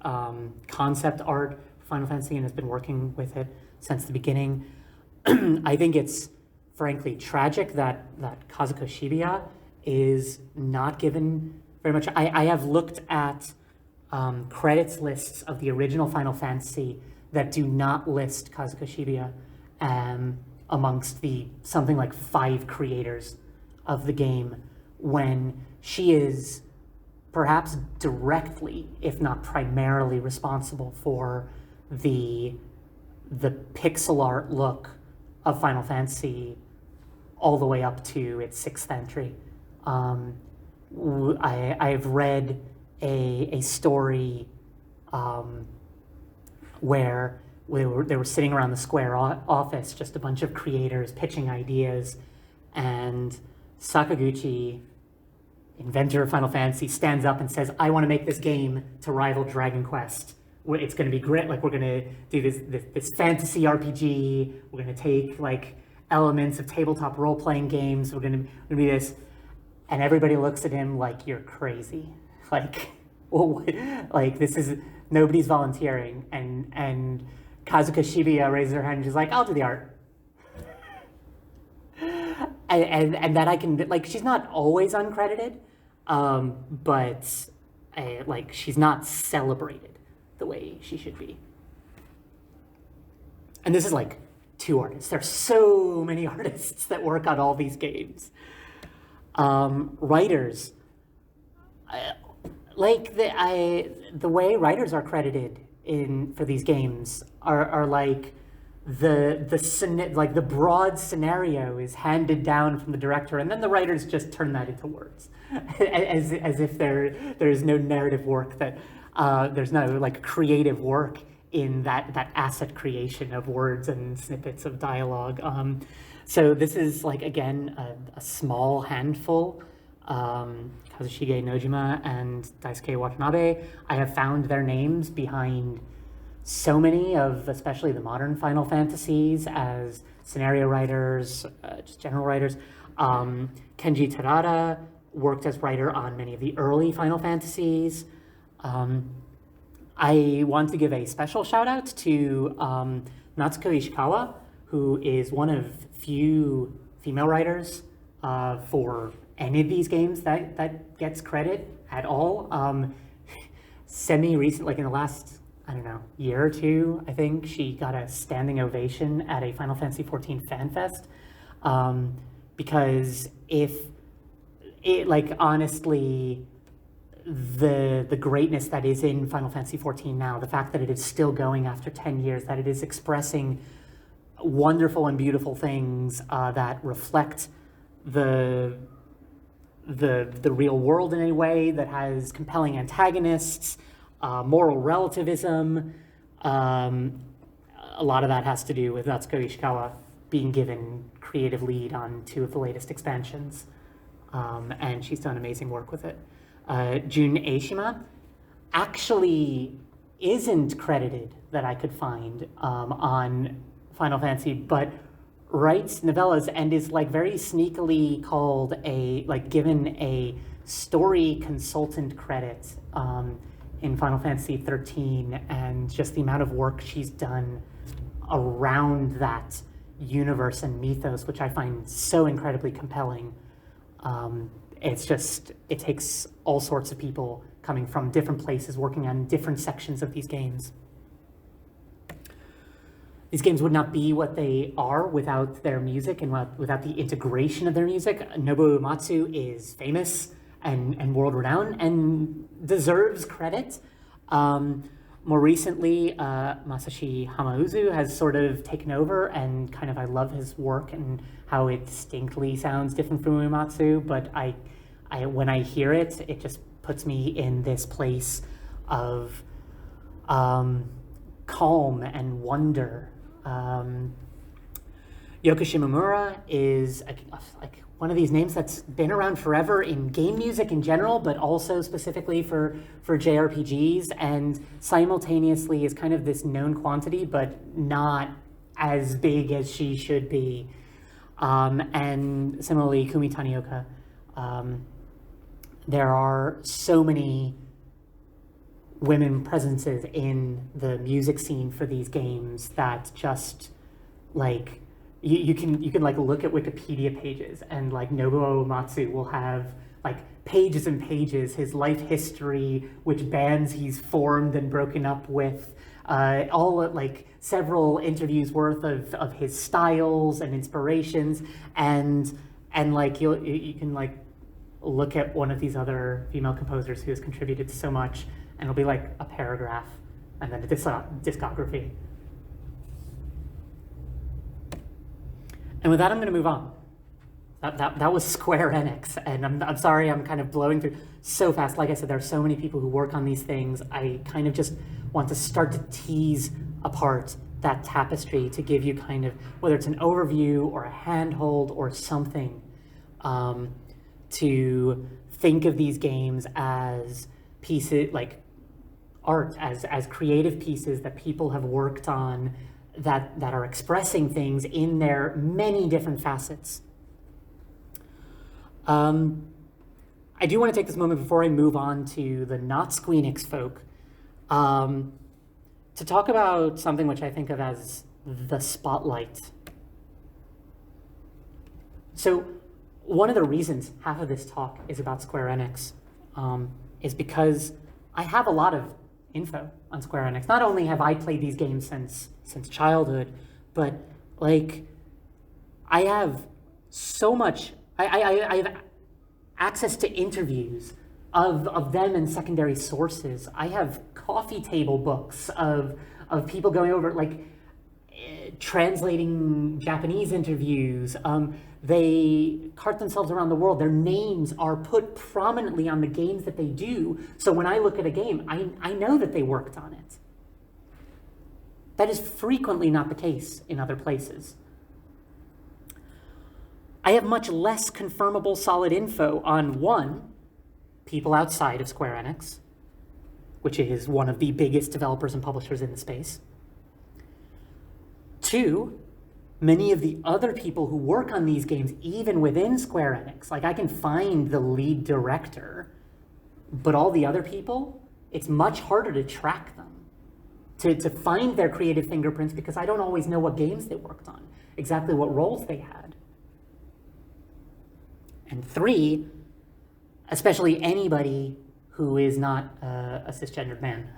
concept art for Final Fantasy, and has been working with it since the beginning. I think it's frankly tragic that Kazuko Shibuya is not given very much. I have looked at credits lists of the original Final Fantasy that do not list Kazuko Shibuya amongst the something like 5 creators of the game, when she is perhaps directly, if not primarily, responsible for the pixel art look of Final Fantasy all the way up to its 6th entry. I've read a story where they were sitting around the Square office, just a bunch of creators pitching ideas, and Sakaguchi, inventor of Final Fantasy, stands up and says, "I want to make this game to rival Dragon Quest. It's going to be great. Like, we're going to do this fantasy RPG. We're going to take like elements of tabletop role-playing games. We're going to be this." And everybody looks at him like, "You're crazy. Like, well, like this is nobody's volunteering." And Kazuka Shibuya raises her hand and she's like, "I'll do the art." And that I can, like, she's not always uncredited, but like she's not celebrated the way she should be. And this is like 2 artists. There's so many artists that work on all these games. Writers, like the way writers are credited for these games are like the broad scenario is handed down from the director, and then the writers just turn that into words, as if there's no narrative work, that there's no like creative work in that asset creation of words and snippets of dialogue. So this is like, again, a small handful. Kazushige Nojima and Daisuke Watanabe. I have found their names behind so many of, especially the modern Final Fantasies, as scenario writers, just general writers. Kenji Terada worked as writer on many of the early Final Fantasies. I want to give a special shout out to Natsuko Ishikawa, who is one of few female writers for any of these games that gets credit at all. Semi-recent, like in the last, I don't know, year or two, I think she got a standing ovation at a Final Fantasy XIV fan fest, because if it, like, honestly, the greatness that is in Final Fantasy XIV now, the fact that it is still going after 10 years, that it is expressing wonderful and beautiful things that reflect the real world in a way, that has compelling antagonists, moral relativism. A lot of that has to do with Natsuko Ishikawa being given creative lead on 2 of the latest expansions, and she's done amazing work with it. Jun Eishima actually isn't credited that I could find on Final Fantasy, but writes novellas and is like very sneakily called given a story consultant credit in Final Fantasy 13, and just the amount of work she's done around that universe and mythos, which I find so incredibly compelling. It takes all sorts of people coming from different places working on different sections of these games. These games would not be what they are without their music and without the integration of their music. Nobuo Uematsu is famous and world-renowned and deserves credit. More recently, Masashi Hamauzu has sort of taken over, and kind of I love his work and how it distinctly sounds different from Uematsu, but when I hear it, it just puts me in this place of calm and wonder. Yoko Shimomura is like one of these names that's been around forever in game music in general, but also specifically for JRPGs, and simultaneously is kind of this known quantity, but not as big as she should be. And similarly, Kumi Tanioka. There are so many women presences in the music scene for these games that just like you can like look at Wikipedia pages, and like Nobuo Uematsu will have like pages and pages, his life history, which bands he's formed and broken up with, all like several interviews worth of his styles and inspirations, and like you can like look at one of these other female composers who has contributed so much, and it'll be like a paragraph and then a discography. And with that, I'm going to move on. That was Square Enix, and I'm sorry I'm kind of blowing through so fast. Like I said, there are so many people who work on these things. I kind of just want to start to tease apart that tapestry to give you kind of, whether it's an overview or a handhold or something, to think of these games as pieces, like art, as creative pieces that people have worked on that are expressing things in their many different facets. I do want to take this moment before I move on to the not Squeenix folk, to talk about something which I think of as the spotlight. So one of the reasons half of this talk is about Square Enix is because I have a lot of info on Square Enix. Not only have I played these games since childhood, but like I have so much, I have access to interviews of them and secondary sources. I have coffee table books of people going over, like translating Japanese interviews. They cart themselves around the world. Their names are put prominently on the games that they do. So when I look at a game, I know that they worked on it. That is frequently not the case in other places. I have much less confirmable solid info on, one, people outside of Square Enix, which is one of the biggest developers and publishers in the space. Two, many of the other people who work on these games, even within Square Enix. Like I can find the lead director, but all the other people, it's much harder to track them, to find their creative fingerprints, because I don't always know what games they worked on, exactly what roles they had. And three, especially anybody who is not a cisgendered man.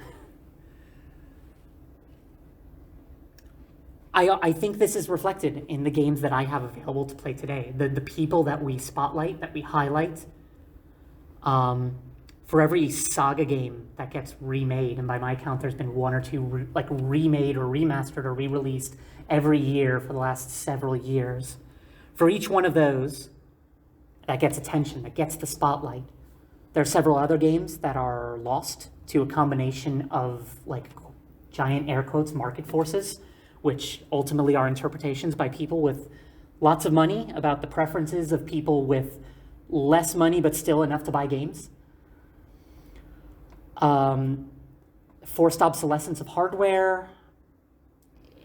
I think this is reflected in the games that I have available to play today. The people that we spotlight, that we highlight, for every Saga game that gets remade, and by my count there's been one or two remade or remastered or re-released every year for the last several years. For each one of those that gets attention, that gets the spotlight, there are several other games that are lost to a combination of, like, giant air quotes, market forces, which ultimately are interpretations by people with lots of money about the preferences of people with less money but still enough to buy games. Forced obsolescence of hardware,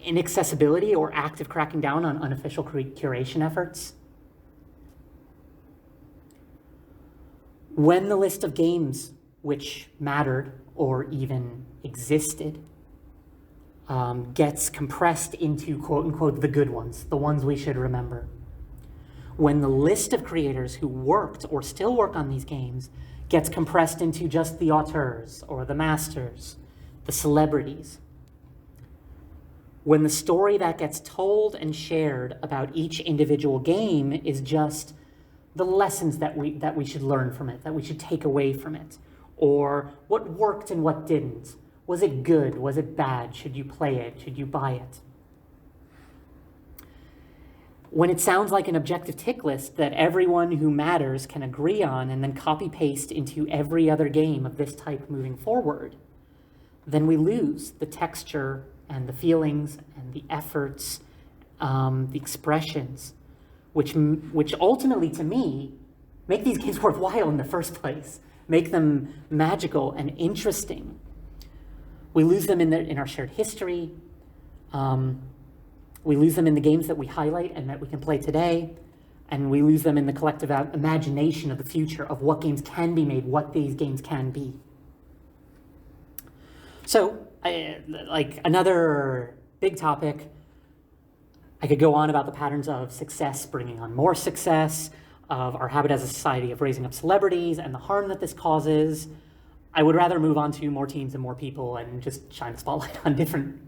inaccessibility or active cracking down on unofficial curation efforts. When the list of games which mattered or even existed gets compressed into quote unquote the good ones, the ones we should remember. When the list of creators who worked or still work on these games gets compressed into just the auteurs or the masters, the celebrities. When the story that gets told and shared about each individual game is just the lessons that we should learn from it, that we should take away from it, or what worked and what didn't. Was it good? Was it bad? Should you play it? Should you buy it? When it sounds like an objective tick list that everyone who matters can agree on and then copy-paste into every other game of this type moving forward, then we lose the texture and the feelings and the efforts, the expressions, which ultimately, to me, make these games worthwhile in the first place, make them magical and interesting. We lose them in our shared history. We lose them in the games that we highlight and that we can play today. And we lose them in the collective imagination of the future of what games can be made, what these games can be. So, like another big topic, I could go on about the patterns of success bringing on more success, of our habit as a society of raising up celebrities and the harm that this causes. I would rather move on to more teams and more people and just shine the spotlight on different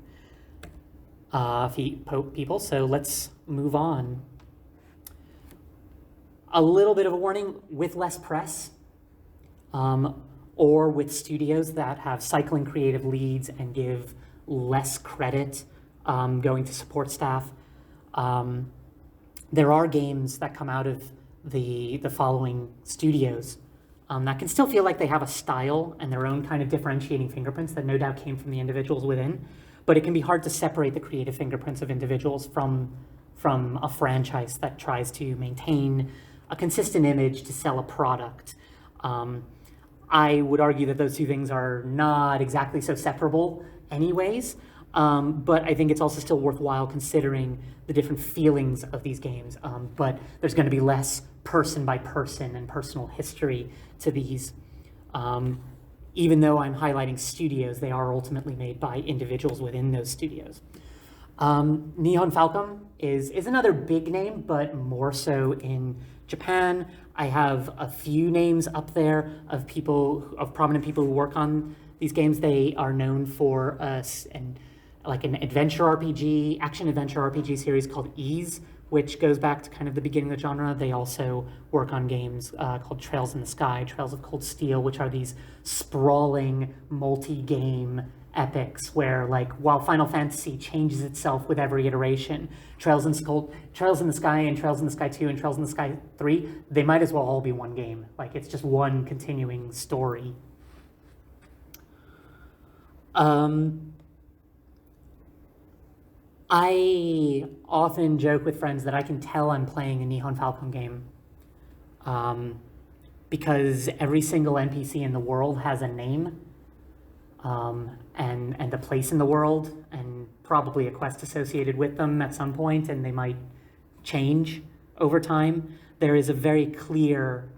people. So let's move on. A little bit of a warning: with less press, or with studios that have cycling creative leads and give less credit going to support staff. There are games that come out of the following studios that can still feel like they have a style and their own kind of differentiating fingerprints that no doubt came from the individuals within, but it can be hard to separate the creative fingerprints of individuals from a franchise that tries to maintain a consistent image to sell a product. I would argue that those two things are not exactly so separable anyways, but I think it's also still worthwhile considering the different feelings of these games. But there's going to be less person by person and personal history to these. Even though I'm highlighting studios, they are ultimately made by individuals within those studios. Nihon Falcom is another big name, but more so in Japan. I have a few names up there of prominent people who work on these games. They are known for an adventure RPG, action adventure RPG series called Ease, which goes back to kind of the beginning of the genre. They also work on games called Trails in the Sky, Trails of Cold Steel, which are these sprawling multi-game epics where, like, while Final Fantasy changes itself with every iteration, Trails in the Sky and Trails in the Sky 2 and Trails in the Sky 3, they might as well all be one game. Like, it's just one continuing story. I often joke with friends that I can tell I'm playing a Nihon Falcom game because every single NPC in the world has a name and a place in the world and probably a quest associated with them at some point, and they might change over time. There is a very clear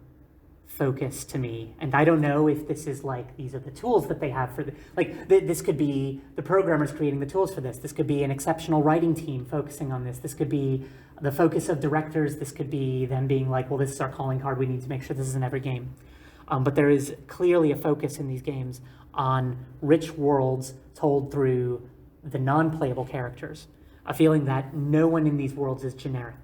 focus to me, and I don't know if this is like these are the tools that they have for this could be the programmers creating the tools for this could be an exceptional writing team focusing on this could be the focus of directors, this could be them being like, well, this is our calling card, we need to make sure this is in every game. But there is clearly a focus in these games on rich worlds told through the non-playable characters, a feeling that no one in these worlds is generic.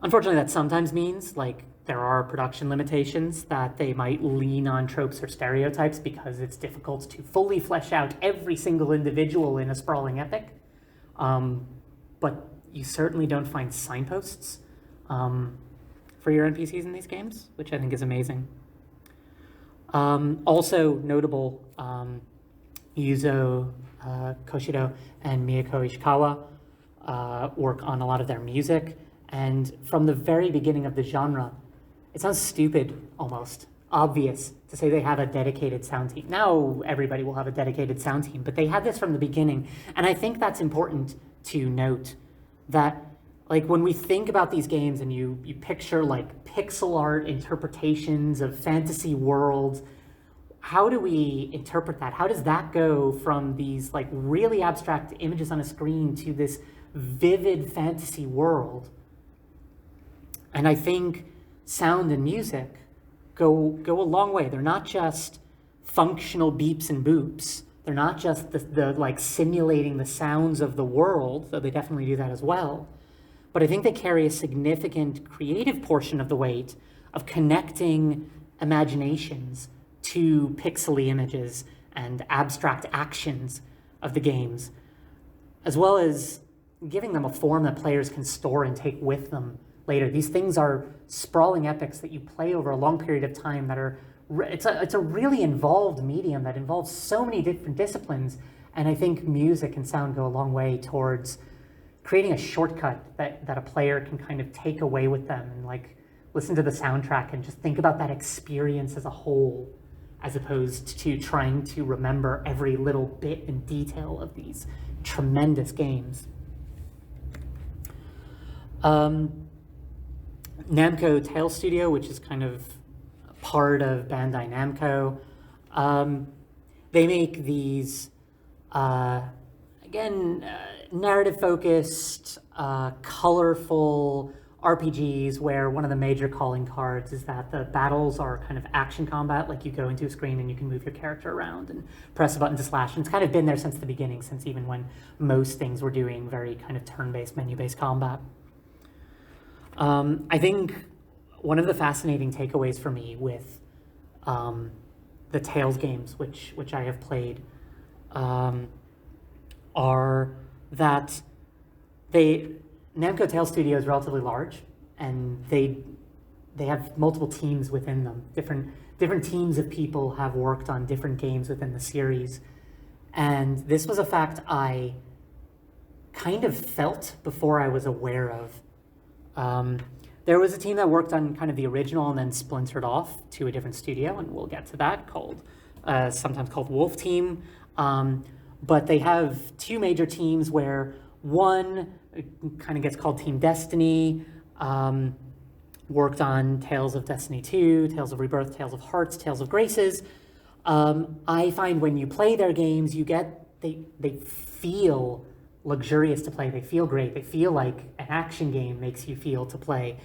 Unfortunately, that sometimes means, like, there are production limitations that they might lean on tropes or stereotypes because it's difficult to fully flesh out every single individual in a sprawling epic. But you certainly don't find signposts for your NPCs in these games, which I think is amazing. Also notable, Yuzo Koshiro and Miyako Ishikawa work on a lot of their music. And from the very beginning of the genre, it sounds stupid, almost obvious, to say they have a dedicated sound team. Now everybody will have a dedicated sound team, but they had this from the beginning. And I think that's important to note that, like, when we think about these games and you picture like pixel art interpretations of fantasy worlds, how do we interpret that? How does that go from these like really abstract images on a screen to this vivid fantasy world? And I think sound and music go a long way. They're not just functional beeps and boops. They're not just the like simulating the sounds of the world, though they definitely do that as well. But I think they carry a significant creative portion of the weight of connecting imaginations to pixely images and abstract actions of the games, as well as giving them a form that players can store and take with them later. These things are sprawling epics that you play over a long period of time that are, it's a really involved medium that involves so many different disciplines. And I think music and sound go a long way towards creating a shortcut that a player can kind of take away with them and like listen to the soundtrack and just think about that experience as a whole, as opposed to trying to remember every little bit and detail of these tremendous games. Namco Tale Studio, which is kind of part of Bandai Namco, they make these, narrative-focused, colorful RPGs where one of the major calling cards is that the battles are kind of action combat, like you go into a screen and you can move your character around and press a button to slash. And it's kind of been there since the beginning, since even when most things were doing very kind of turn-based, menu-based combat. I think one of the fascinating takeaways for me with the Tales games, which I have played, are that Namco Tales Studio is relatively large, and they have multiple teams within them. Different teams of people have worked on different games within the series, and this was a fact I kind of felt before I was aware of. There was a team that worked on kind of the original and then splintered off to a different studio, and we'll get to that, sometimes called Wolf Team. But they have two major teams where one kind of gets called Team Destiny, worked on Tales of Destiny 2, Tales of Rebirth, Tales of Hearts, Tales of Graces. I find when you play their games, they feel luxurious to play. They feel great. They feel like an action game makes you feel to play.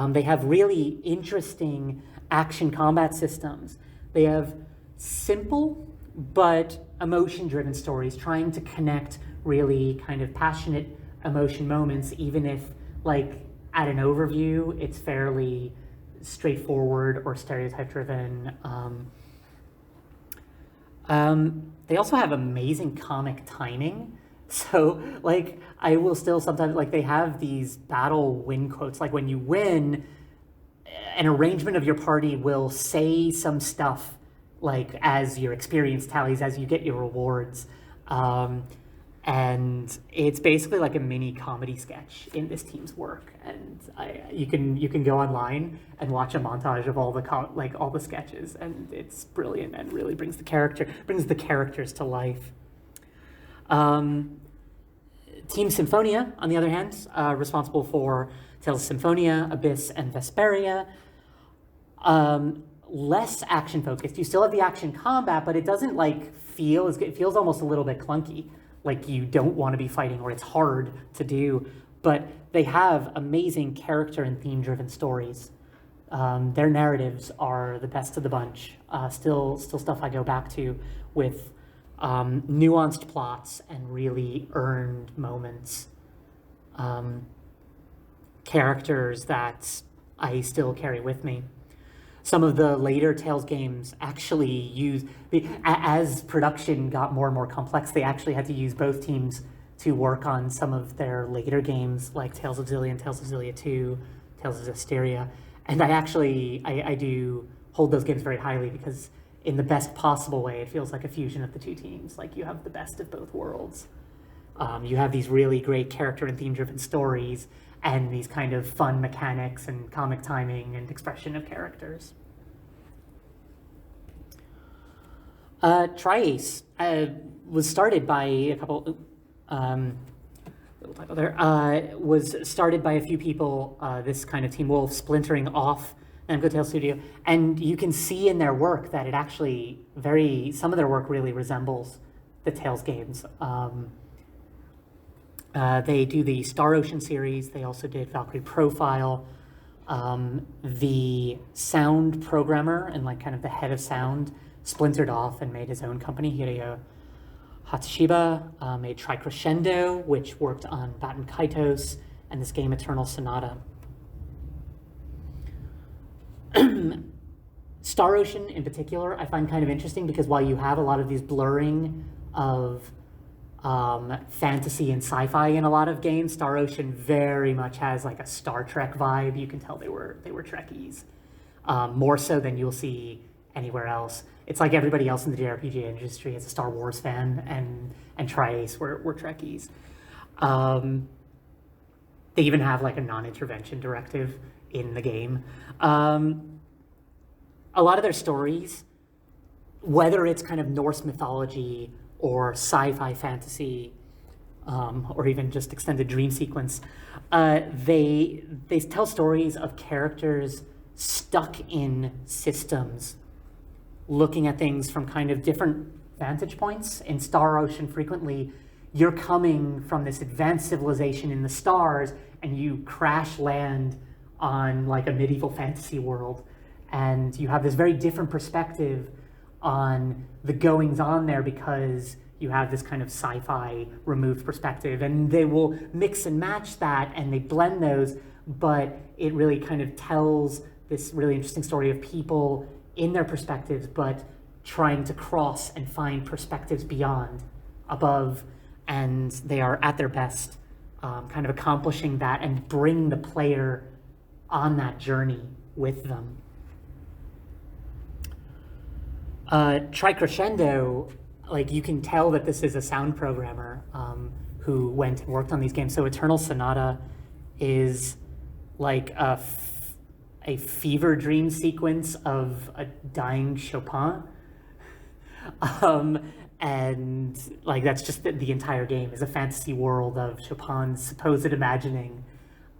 They have really interesting action combat systems. They have simple but emotion-driven stories, trying to connect really kind of passionate emotion moments, even if, like, at an overview, it's fairly straightforward or stereotype-driven. They also have amazing comic timing. So, like, I will still sometimes, like, they have these battle win quotes. Like, when you win, an arrangement of your party will say some stuff, like, as your experience tallies, as you get your rewards. And it's basically like a mini comedy sketch in this team's work. And you can go online and watch a montage of all the sketches, and it's brilliant and really brings the characters to life. Team Symphonia, on the other hand, responsible for Tales of Symphonia, Abyss, and Vesperia. Less action focused. You still have the action combat, but it doesn't feel as good. It feels almost a little bit clunky, like you don't want to be fighting or it's hard to do. But they have amazing character and theme driven stories. Their narratives are the best of the bunch. Still stuff I go back to with nuanced plots and really earned moments. Characters that I still carry with me. Some of the later Tales games actually as production got more and more complex, they actually had to use both teams to work on some of their later games, like Tales of Xillia and Tales of Xillia 2, Tales of Zestiria. And I do hold those games very highly because in the best possible way, it feels like a fusion of the two teams. Like, you have the best of both worlds. You have these really great character and theme-driven stories and these kind of fun mechanics and comic timing and expression of characters. Tri-Ace was started by a couple, little typo there, was started by a few people, this kind of Team Wolf splintering off Namco Tales Studio, and you can see in their work that it actually some of their work really resembles the Tales games. They do the Star Ocean series. They also did Valkyrie Profile. The sound programmer and kind of the head of sound splintered off and made his own company. Hideo Hatsushiba made Tricrescendo, which worked on Batten Kaitos and this game Eternal Sonata. Star Ocean in particular, I find kind of interesting because while you have a lot of these blurring of fantasy and sci-fi in a lot of games, Star Ocean very much has like a Star Trek vibe. You can tell they were Trekkies, more so than you'll see anywhere else. It's like everybody else in the JRPG industry is a Star Wars fan, and Tri-Ace were Trekkies. They even have like a non-intervention directive in the game. A lot of their stories, whether it's kind of Norse mythology or sci-fi fantasy, or even just extended dream sequence, they tell stories of characters stuck in systems, looking at things from kind of different vantage points. In Star Ocean, frequently, you're coming from this advanced civilization in the stars, and you crash land on like a medieval fantasy world, and you have this very different perspective on the goings on there because you have this kind of sci-fi removed perspective, and they will mix and match that and they blend those, but it really kind of tells this really interesting story of people in their perspectives, but trying to cross and find perspectives beyond, above, and they are at their best kind of accomplishing that and bring the player on that journey with them. Tricrescendo, like you can tell that this is a sound programmer who went and worked on these games. So Eternal Sonata is like a fever dream sequence of a dying Chopin. And like that's just the entire game is a fantasy world of Chopin's supposed imagining.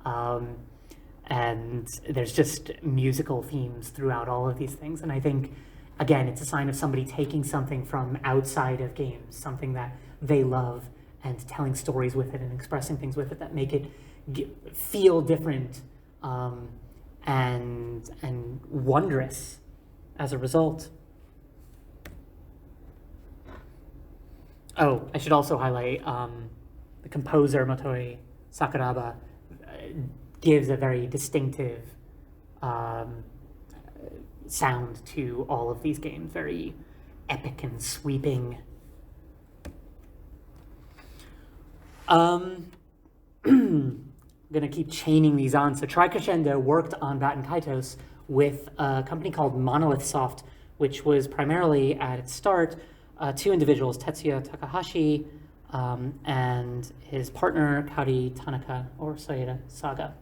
And there's just musical themes throughout all of these things. And I think, again, it's a sign of somebody taking something from outside of games, something that they love, and telling stories with it and expressing things with it that make it feel different and wondrous as a result. Oh, I should also highlight the composer Motoi Sakuraba gives a very distinctive sound to all of these games, very epic and sweeping. I'm gonna keep chaining these on. So Tricrescendo worked on Batten Kaitos with a company called Monolith Soft, which was primarily at its start two individuals, Tetsuya Takahashi and his partner Kari Tanaka, or Soeda Saga.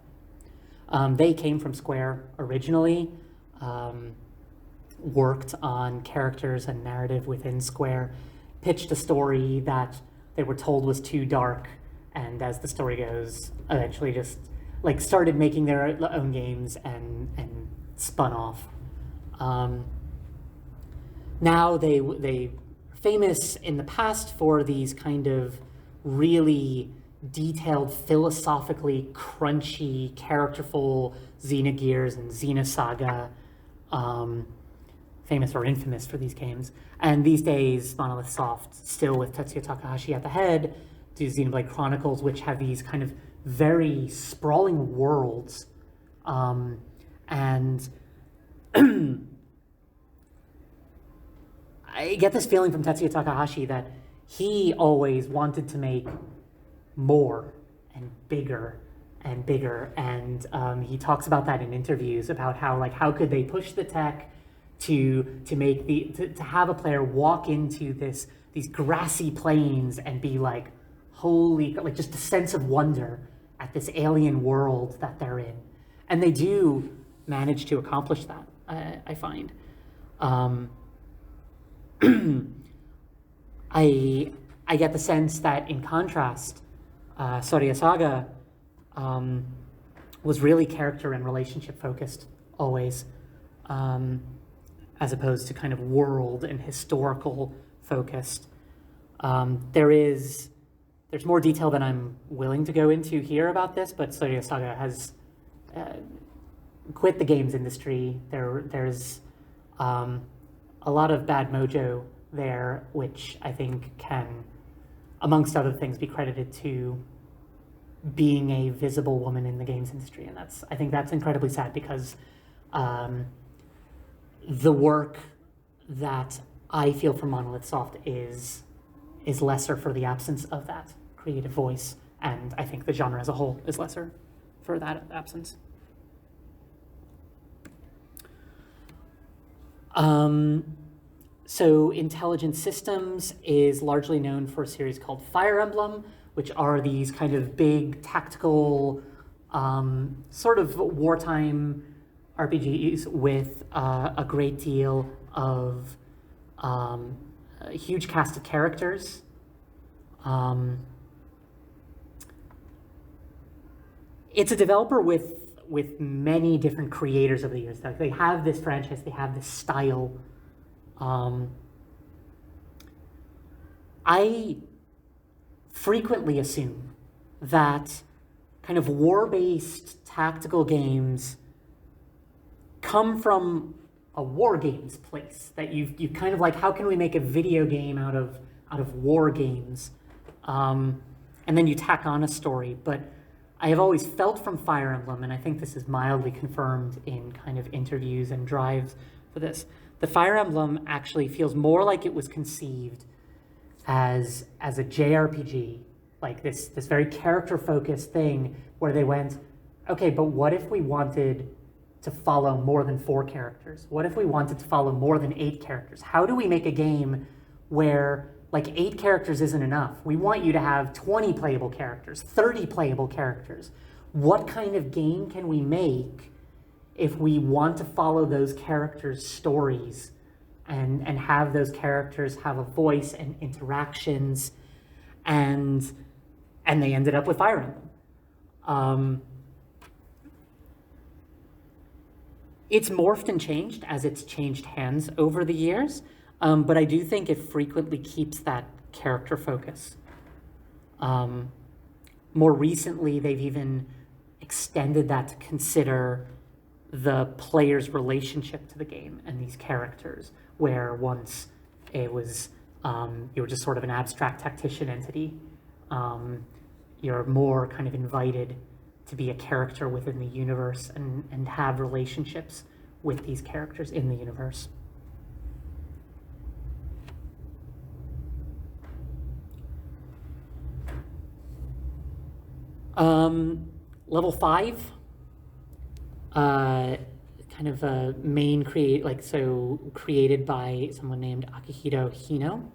They came from Square originally, worked on characters and narrative within Square, pitched a story that they were told was too dark, and as the story goes, eventually just like started making their own games and spun off. Now they famous in the past for these kind of really detailed, philosophically crunchy, characterful Xenogears and Xenosaga, famous or infamous for these games. And these days, Monolith Soft, still with Tetsuya Takahashi at the head, do Xenoblade Chronicles, which have these kind of very sprawling worlds. And I get this feeling from Tetsuya Takahashi that he always wanted to make more and bigger and bigger, and he talks about that in interviews about how could they push the tech to make to have a player walk into these grassy plains and be like, holy, like just a sense of wonder at this alien world that they're in, and they do manage to accomplish that. I find. I get the sense that in contrast, Sorya Saga was really character and relationship focused always, as opposed to kind of world and historical focused. There's more detail than I'm willing to go into here about this, but Sorya Saga has quit the games industry. There's a lot of bad mojo there, which I think can, amongst other things, be credited to being a visible woman in the games industry. And I think that's incredibly sad, because the work that I feel from Monolith Soft is lesser for the absence of that creative voice, and I think the genre as a whole is lesser for that absence. So Intelligent Systems is largely known for a series called Fire Emblem, which are these kind of big tactical sort of wartime RPGs with a great deal of a huge cast of characters. It's a developer with many different creators over the years. They have this franchise, they have this style. I frequently assume that kind of war-based tactical games come from a war games place, that you've kind of like, how can we make a video game out of war games? And then you tack on a story. But I have always felt from Fire Emblem, and I think this is mildly confirmed in kind of interviews and drives for this, the Fire Emblem actually feels more like it was conceived as a JRPG, like this very character-focused thing where they went, okay, but what if we wanted to follow more than 4 characters? What if we wanted to follow more than 8 characters? How do we make a game where like 8 characters isn't enough? We want you to have 20 playable characters, 30 playable characters. What kind of game can we make if we want to follow those characters' stories and have those characters have a voice and interactions? And they ended up with Fire Emblem. It's morphed and changed as it's changed hands over the years, but I do think it frequently keeps that character focus. More recently, they've even extended that to consider the player's relationship to the game and these characters, where once it was you were just sort of an abstract tactician entity. You're more kind of invited to be a character within the universe and have relationships with these characters in the universe. Level 5, kind of a main created by someone named Akihiro Hino.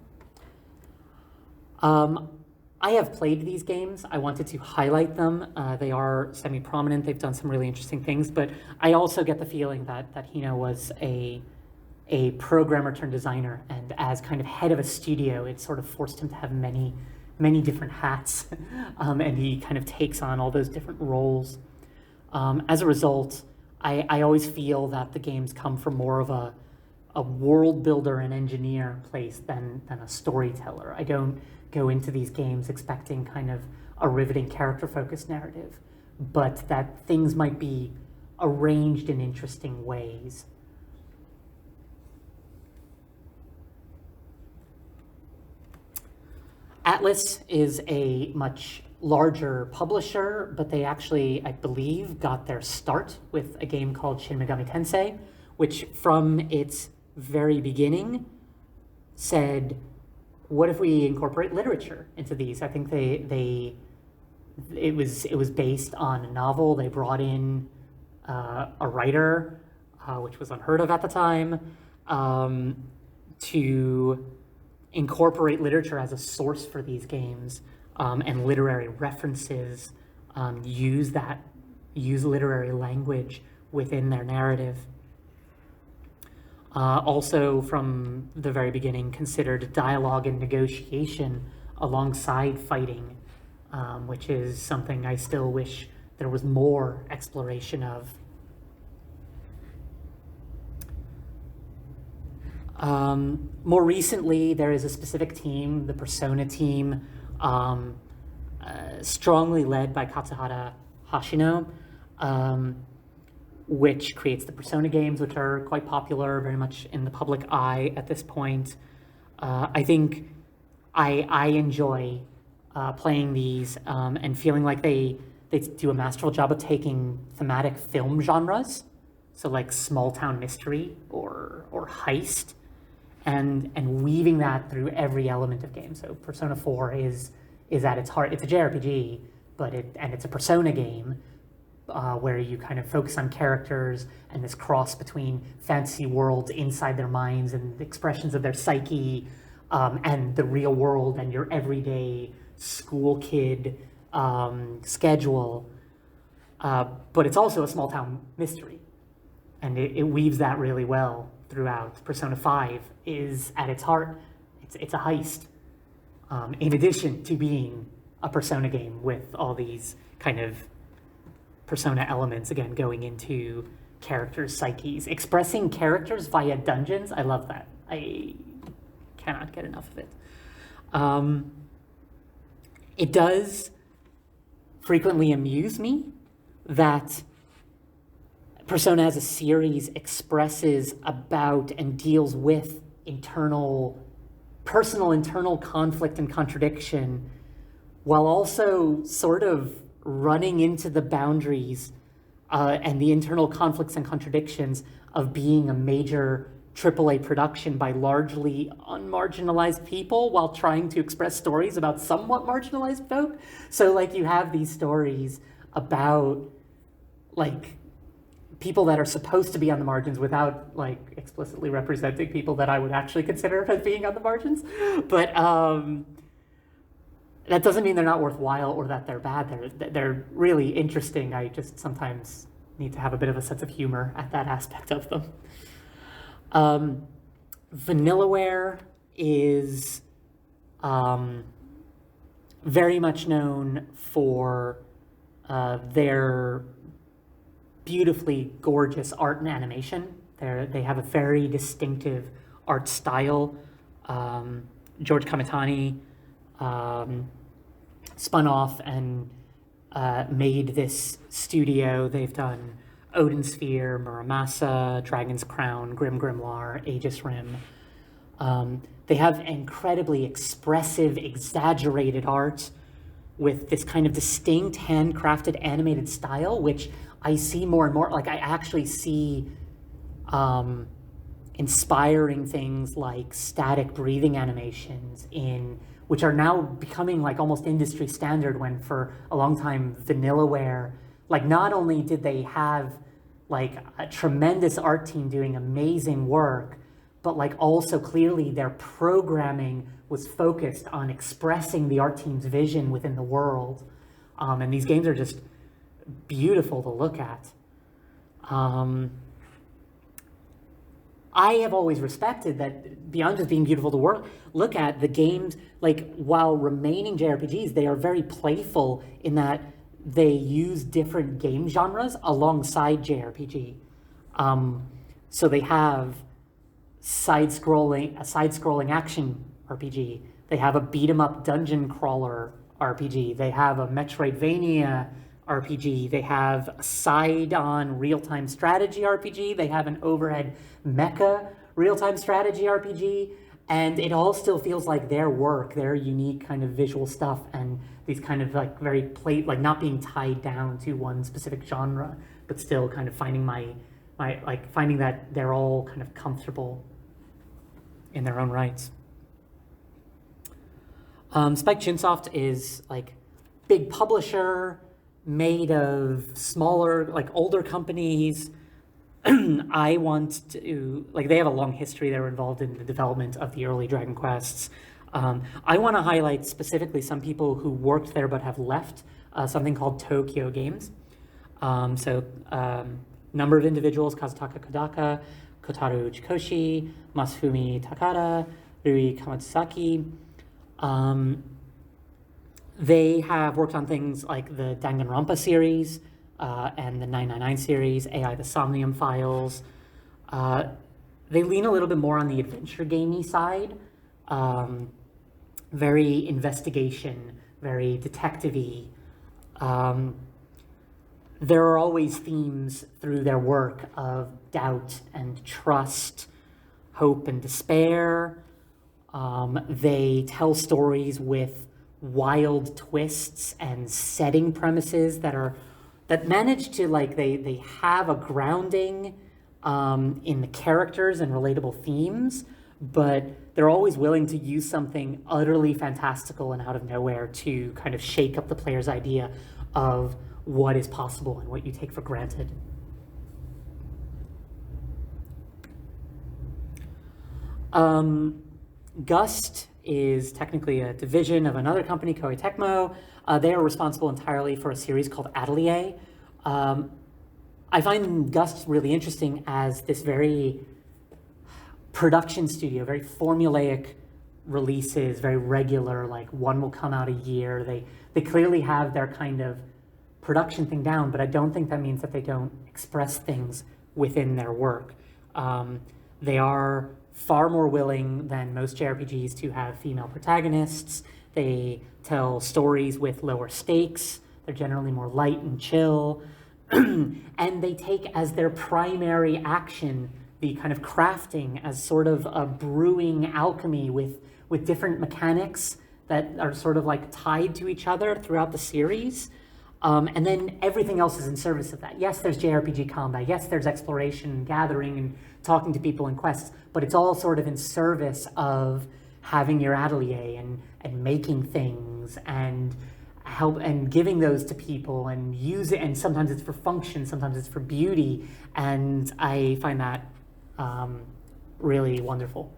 I have played these games. I wanted to highlight them. They are semi-prominent. They've done some really interesting things, but I also get the feeling that Hino was a programmer turned designer, and as kind of head of a studio, it sort of forced him to have many different hats, and he kind of takes on all those different roles. As a result, I always feel that the games come from more of a world builder and engineer place than a storyteller. I don't go into these games expecting kind of a riveting character-focused narrative, but that things might be arranged in interesting ways. Atlus is a much larger publisher, but they actually, I believe, got their start with a game called Shin Megami Tensei, which from its very beginning said, what if we incorporate literature into these? I think it was based on a novel. They brought in a writer, which was unheard of at the time, to incorporate literature as a source for these games, and literary references, use literary language within their narrative. Also, from the very beginning, considered dialogue and negotiation alongside fighting, which is something I still wish there was more exploration of. More recently, there is a specific team, the Persona team, strongly led by Katsuhara Hashino, which creates the Persona games, which are quite popular, very much in the public eye at this point. I think I enjoy playing these and feeling like they do a masterful job of taking thematic film genres, so like small town mystery or heist, and weaving that through every element of game. So Persona 4 is at its heart, it's a JRPG, but it's a Persona game, where you kind of focus on characters and this cross between fantasy worlds inside their minds and the expressions of their psyche, and the real world and your everyday school kid schedule. But it's also a small town mystery, and it weaves that really well throughout. Persona 5 is at its heart, it's a heist, in addition to being a Persona game with all these kind of Persona elements, again, going into characters' psyches, expressing characters via dungeons. I love that. I cannot get enough of it. It does frequently amuse me, that Persona as a series expresses about and deals with personal internal conflict and contradiction, while also sort of running into the boundaries and the internal conflicts and contradictions of being a major AAA production by largely unmarginalized people while trying to express stories about somewhat marginalized folk. So like you have these stories about like people that are supposed to be on the margins without like explicitly representing people that I would actually consider as being on the margins. But that doesn't mean they're not worthwhile or that they're bad. They're really interesting. I just sometimes need to have a bit of a sense of humor at that aspect of them. Vanillaware is very much known for their beautifully gorgeous art and animation. They have a very distinctive art style. George Kamitani spun off and made this studio. They've done Odin Sphere, Muramasa, Dragon's Crown, Grim Grimoire, Aegis Rim. They have incredibly expressive, exaggerated art with this kind of distinct handcrafted animated style, which I see more and more. Like I actually see inspiring things like static breathing animations which are now becoming like almost industry standard, when for a long time Vanillaware, like not only did they have like a tremendous art team doing amazing work, but like also clearly their programming was focused on expressing the art team's vision within the world. And these games are just beautiful to look at. I have always respected that beyond just being beautiful to look at, the games, like while remaining JRPGs, they are very playful in that they use different game genres alongside JRPG. So they have a side-scrolling action RPG. They have a beat-em-up dungeon crawler RPG. They have a Metroidvania RPG. They have a side-on real-time strategy RPG. They have an overhead mecha real-time strategy RPG. And it all still feels like their work, their unique kind of visual stuff, and these kind of like very like not being tied down to one specific genre, but still kind of finding finding that they're all kind of comfortable in their own rights. Spike Chunsoft is like big publisher, made of smaller, like older companies. I want to, like, they have a long history. They were involved in the development of the early Dragon Quests. I want to highlight specifically some people who worked there but have left, something called Tokyo Games. Number of individuals: Kazutaka Kodaka, Kotaro Chikoshi, Masafumi Takada, Rui Kamatsusaki. They have worked on things like the Danganronpa series and the 999 series, AI the Somnium Files. They lean a little bit more on the adventure gamey side, very investigation, very detective-y. There are always themes through their work of doubt and trust, hope and despair. They tell stories with wild twists and setting premises that manage to, like, they have a grounding in the characters and relatable themes, but they're always willing to use something utterly fantastical and out of nowhere to kind of shake up the player's idea of what is possible and what you take for granted. Gust is technically a division of another company, Koei Tecmo. They are responsible entirely for a series called Atelier. I find Gust really interesting as this very production studio, very formulaic releases, very regular, like one will come out a year. They clearly have their kind of production thing down, but I don't think that means that they don't express things within their work. They are far more willing than most JRPGs to have female protagonists. They tell stories with lower stakes They're generally more light and chill. And they take as their primary action the kind of crafting as sort of a brewing alchemy with different mechanics that are sort of like tied to each other throughout the series. And then everything else is in service of that. Yes, there's JRPG combat. Yes, there's exploration and gathering and talking to people in quests, but it's all sort of in service of having your atelier and making things and help and giving those to people and use it. And sometimes it's for function, sometimes it's for beauty. And I find that really wonderful.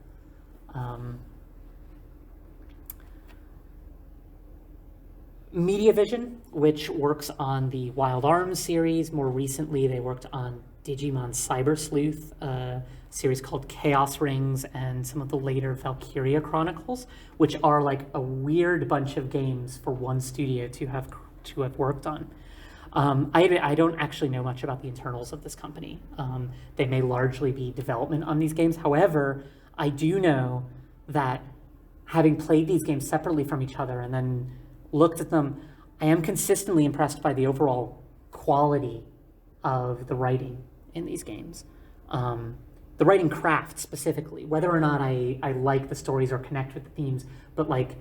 MediaVision, which works on the Wild Arms series. More recently, they worked on Digimon Cyber Sleuth, a series called Chaos Rings, and some of the later Valkyria Chronicles, which are like a weird bunch of games for one studio to have worked on. I don't actually know much about the internals of this company. They may largely be development on these games. However, I do know that having played these games separately from each other and then looked at them, I am consistently impressed by the overall quality of the writing in these games. The writing craft specifically, whether or not I like the stories or connect with the themes, but like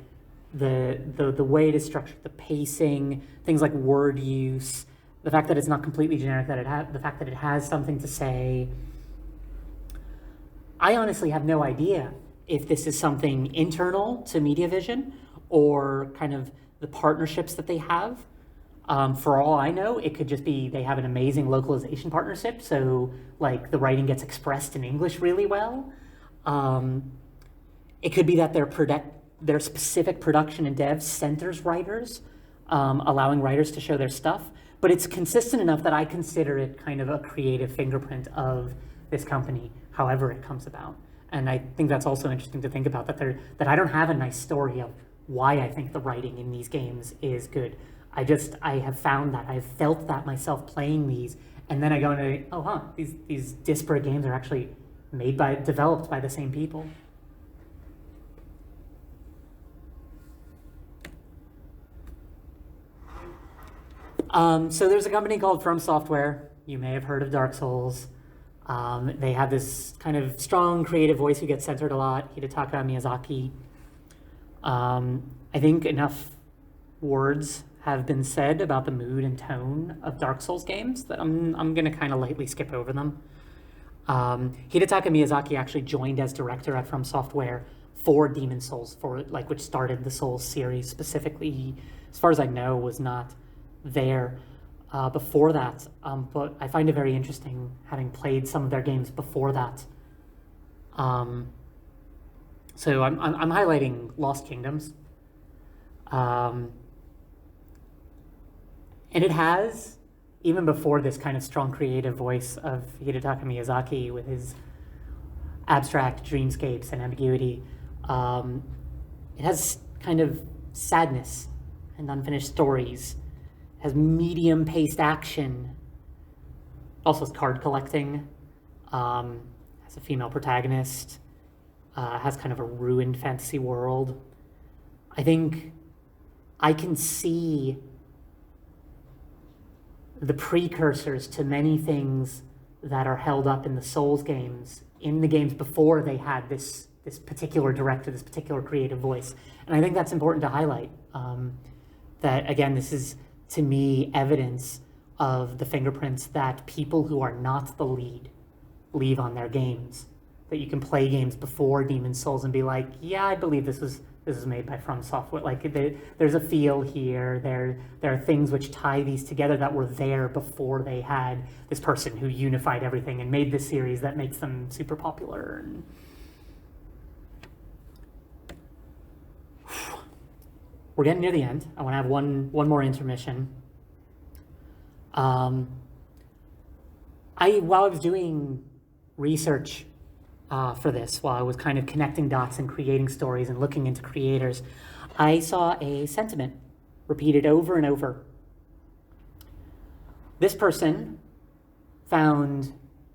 the way it is structured, the pacing, things like word use, the fact that it's not completely generic, the fact that it has something to say. I honestly have no idea if this is something internal to MediaVision or kind of the partnerships that they have. For all I know, it could just be they have an amazing localization partnership, so like the writing gets expressed in English really well. It could be that their specific production and dev centers writers, allowing writers to show their stuff, but it's consistent enough that I consider it kind of a creative fingerprint of this company, however it comes about. And I think that's also interesting to think about, that I don't have a nice story of why I think the writing in these games is good. I have found that, I've felt that myself playing these, and then I go into, oh huh, these disparate games are actually developed by the same people. So there's a company called From Software. You may have heard of Dark Souls. They have this kind of strong creative voice who gets centered a lot, Hidetaka Miyazaki. I think enough words have been said about the mood and tone of Dark Souls games that I'm going to kind of lightly skip over them. Hidetaka Miyazaki actually joined as director at From Software for Demon Souls, which started the Souls series specifically. He, as far as I know, was not there before that, but I find it very interesting having played some of their games before that. So I'm highlighting Lost Kingdoms. And it has, even before this kind of strong creative voice of Hidetaka Miyazaki with his abstract dreamscapes and ambiguity, it has kind of sadness and unfinished stories. It has medium-paced action. Also has card collecting. Has a female protagonist. Has kind of a ruined fantasy world. I think I can see the precursors to many things that are held up in the Souls games, in the games before they had this particular director, this particular creative voice. And I think that's important to highlight. That, again, this is, to me, evidence of the fingerprints that people who are not the lead leave on their games. That you can play games before Demon's Souls and be like, yeah, I believe this was made by From Software. Like, there's a feel here. There are things which tie these together that were there before they had this person who unified everything and made this series that makes them super popular. And we're getting near the end. I want to have one more intermission. While I was doing research for this, while I was kind of connecting dots and creating stories and looking into creators, I saw a sentiment repeated over and over. This person found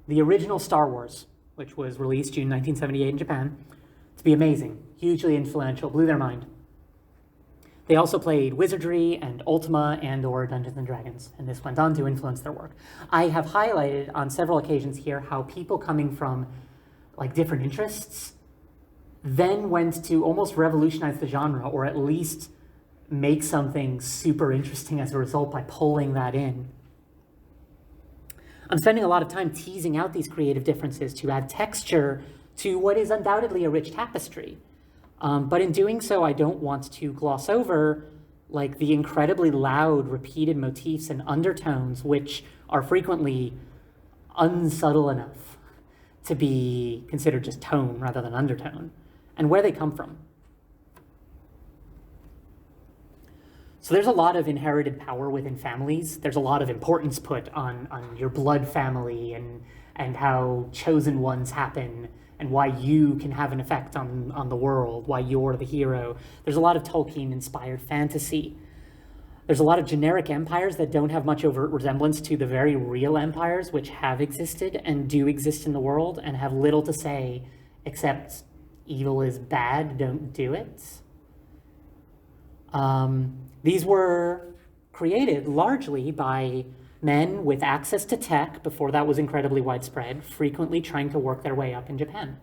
the original Star Wars, which was released June 1978 in Japan, to be amazing, hugely influential, blew their mind. They also played Wizardry and Ultima and or Dungeons and Dragons, and this went on to influence their work. I have highlighted on several occasions here how people coming from like different interests then went to almost revolutionize the genre, or at least make something super interesting as a result by pulling that in. I'm spending a lot of time teasing out these creative differences to add texture to what is undoubtedly a rich tapestry. But in doing so, I don't want to gloss over like the incredibly loud, repeated motifs and undertones, which are frequently unsubtle enough to be considered just tone rather than undertone, and where they come from. So there's a lot of inherited power within families. There's a lot of importance put on your blood family and how chosen ones happen and why you can have an effect on the world, why you're the hero. There's a lot of Tolkien-inspired fantasy. There's a lot of generic empires that don't have much overt resemblance to the very real empires which have existed and do exist in the world and have little to say except evil is bad, don't do it. These were created largely by men with access to tech before that was incredibly widespread, frequently trying to work their way up in Japan.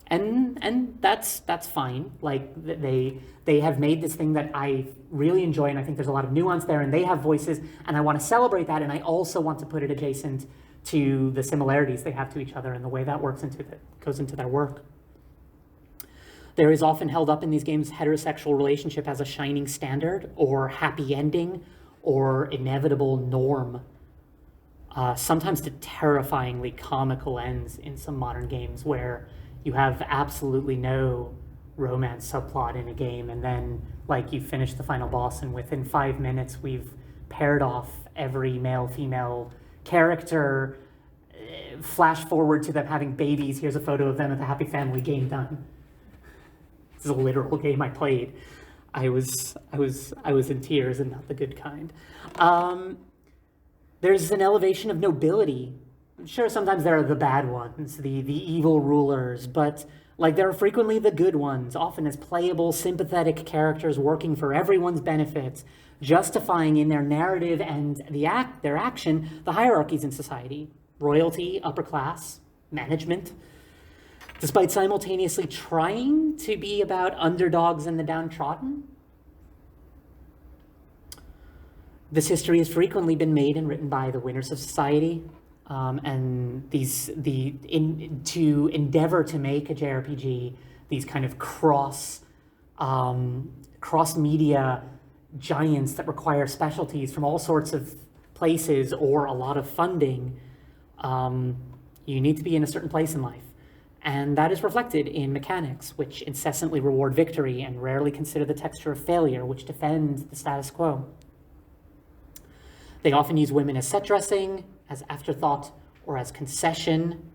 And that's fine. Like they have made this thing that I really enjoy, and I think there's a lot of nuance there, and they have voices, and I want to celebrate that, and I also want to put it adjacent to the similarities they have to each other and the way that goes into their work. There is often held up in these games heterosexual relationship as a shining standard or happy ending or inevitable norm, sometimes to terrifyingly comical ends in some modern games where you have absolutely no romance subplot in a game, and then like you finish the final boss and within 5 minutes we've paired off every male-female character, flash forward to them having babies, here's a photo of them at the Happy Family, game done. This is a literal game I played. I was in tears, and not the good kind. There's an elevation of nobility. Sure, sometimes there are the bad ones, the evil rulers, but like there are frequently the good ones, often as playable, sympathetic characters working for everyone's benefit, justifying in their narrative and their action the hierarchies in society, royalty, upper class, management, despite simultaneously trying to be about underdogs and the downtrodden. This history has frequently been made and written by the winners of society, and to endeavor to make a JRPG these kind of cross media giants that require specialties from all sorts of places or a lot of funding. You need to be in a certain place in life. And that is reflected in mechanics, which incessantly reward victory and rarely consider the texture of failure, which defends the status quo. They often use women as set dressing, as afterthought, or as concession.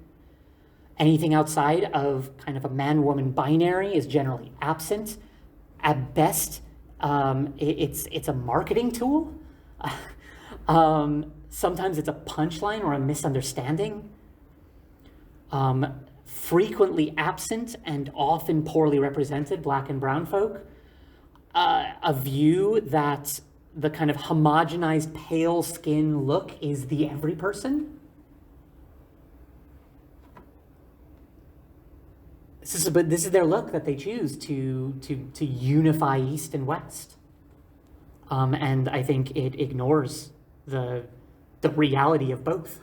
Anything outside of kind of a man-woman binary is generally absent. At best, it's a marketing tool. Sometimes it's a punchline or a misunderstanding. Frequently absent and often poorly represented Black and brown folk. A view that the kind of homogenized pale skin look is the every person. This is their look that they choose to unify East and West. And I think it ignores the reality of both.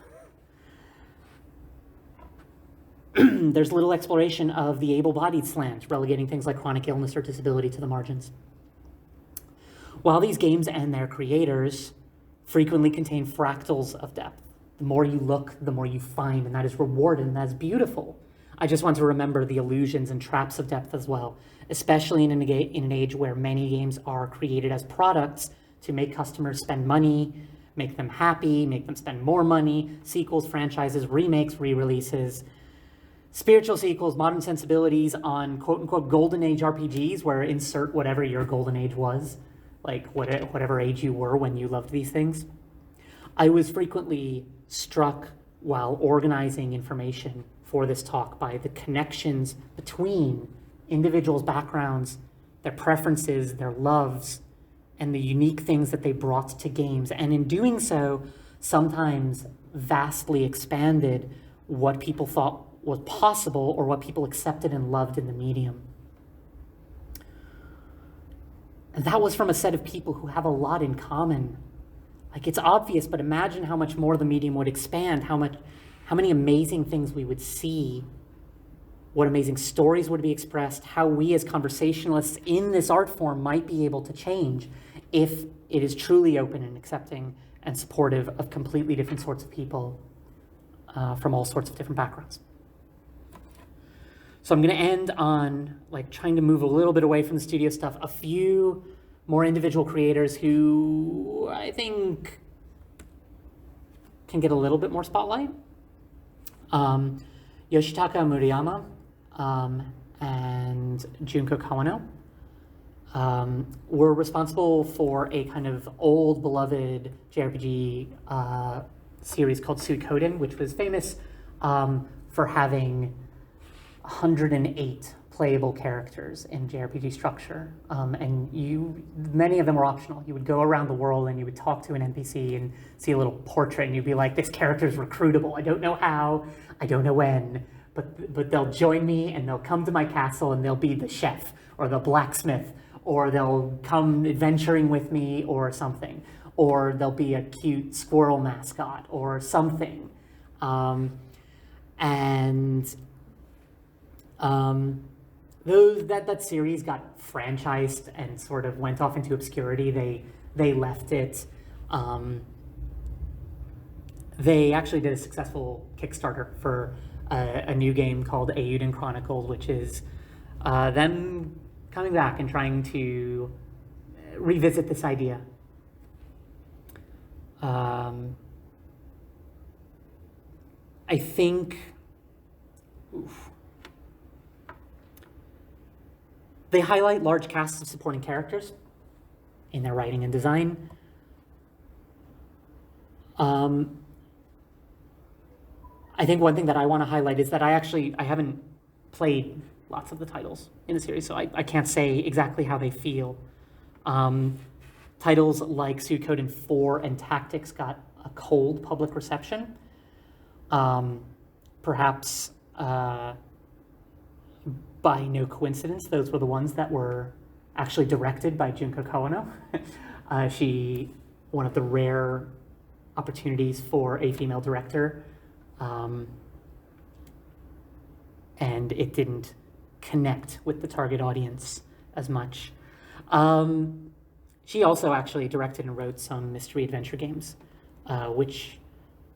There's little exploration of the able-bodied slant, relegating things like chronic illness or disability to the margins. While these games and their creators frequently contain fractals of depth, the more you look, the more you find, and that is rewarded and that's beautiful. I just want to remember the illusions and traps of depth as well, especially in an age where many games are created as products to make customers spend money, make them happy, make them spend more money, sequels, franchises, remakes, re-releases, spiritual sequels, modern sensibilities on quote-unquote golden age RPGs, where insert whatever your golden age was, like whatever age you were when you loved these things. I was frequently struck while organizing information for this talk by the connections between individuals' backgrounds their preferences, their loves, and the unique things that they brought to games. And in doing so, sometimes vastly expanded what people thought was possible or what people accepted and loved in the medium. And that was from a set of people who have a lot in common. Like, it's obvious, but imagine how much more the medium would expand, how many amazing things we would see, what amazing stories would be expressed, how we as conversationalists in this art form might be able to change if it is truly open and accepting and supportive of completely different sorts of people from all sorts of different backgrounds. So I'm going to end on like trying to move a little bit away from the studio stuff, a few more individual creators who I think can get a little bit more spotlight. Yoshitaka Murayama and Junko Kawano were responsible for a kind of old beloved JRPG series called Suikoden, which was famous for having 108 playable characters in JRPG structure, and many of them were optional. You would go around the world and you would talk to an NPC and see a little portrait, and you'd be like, "This character's recruitable. I don't know how, I don't know when, but they'll join me and they'll come to my castle and they'll be the chef or the blacksmith, or they'll come adventuring with me or something, or they'll be a cute squirrel mascot or something." That series got franchised and sort of went off into obscurity. They left it. They actually did a successful Kickstarter for a new game called Eiyuden Chronicles, which is them coming back and trying to revisit this idea. I think they highlight large casts of supporting characters in their writing and design. I think one thing that I want to highlight is that I haven't played lots of the titles in the series, so I can't say exactly how they feel. Titles like Suikoden 4 and Tactics got a cold public reception. Perhaps by no coincidence, those were the ones that were actually directed by Junko Kawano. One of the rare opportunities for a female director, and it didn't connect with the target audience as much. She also actually directed and wrote some mystery adventure games, which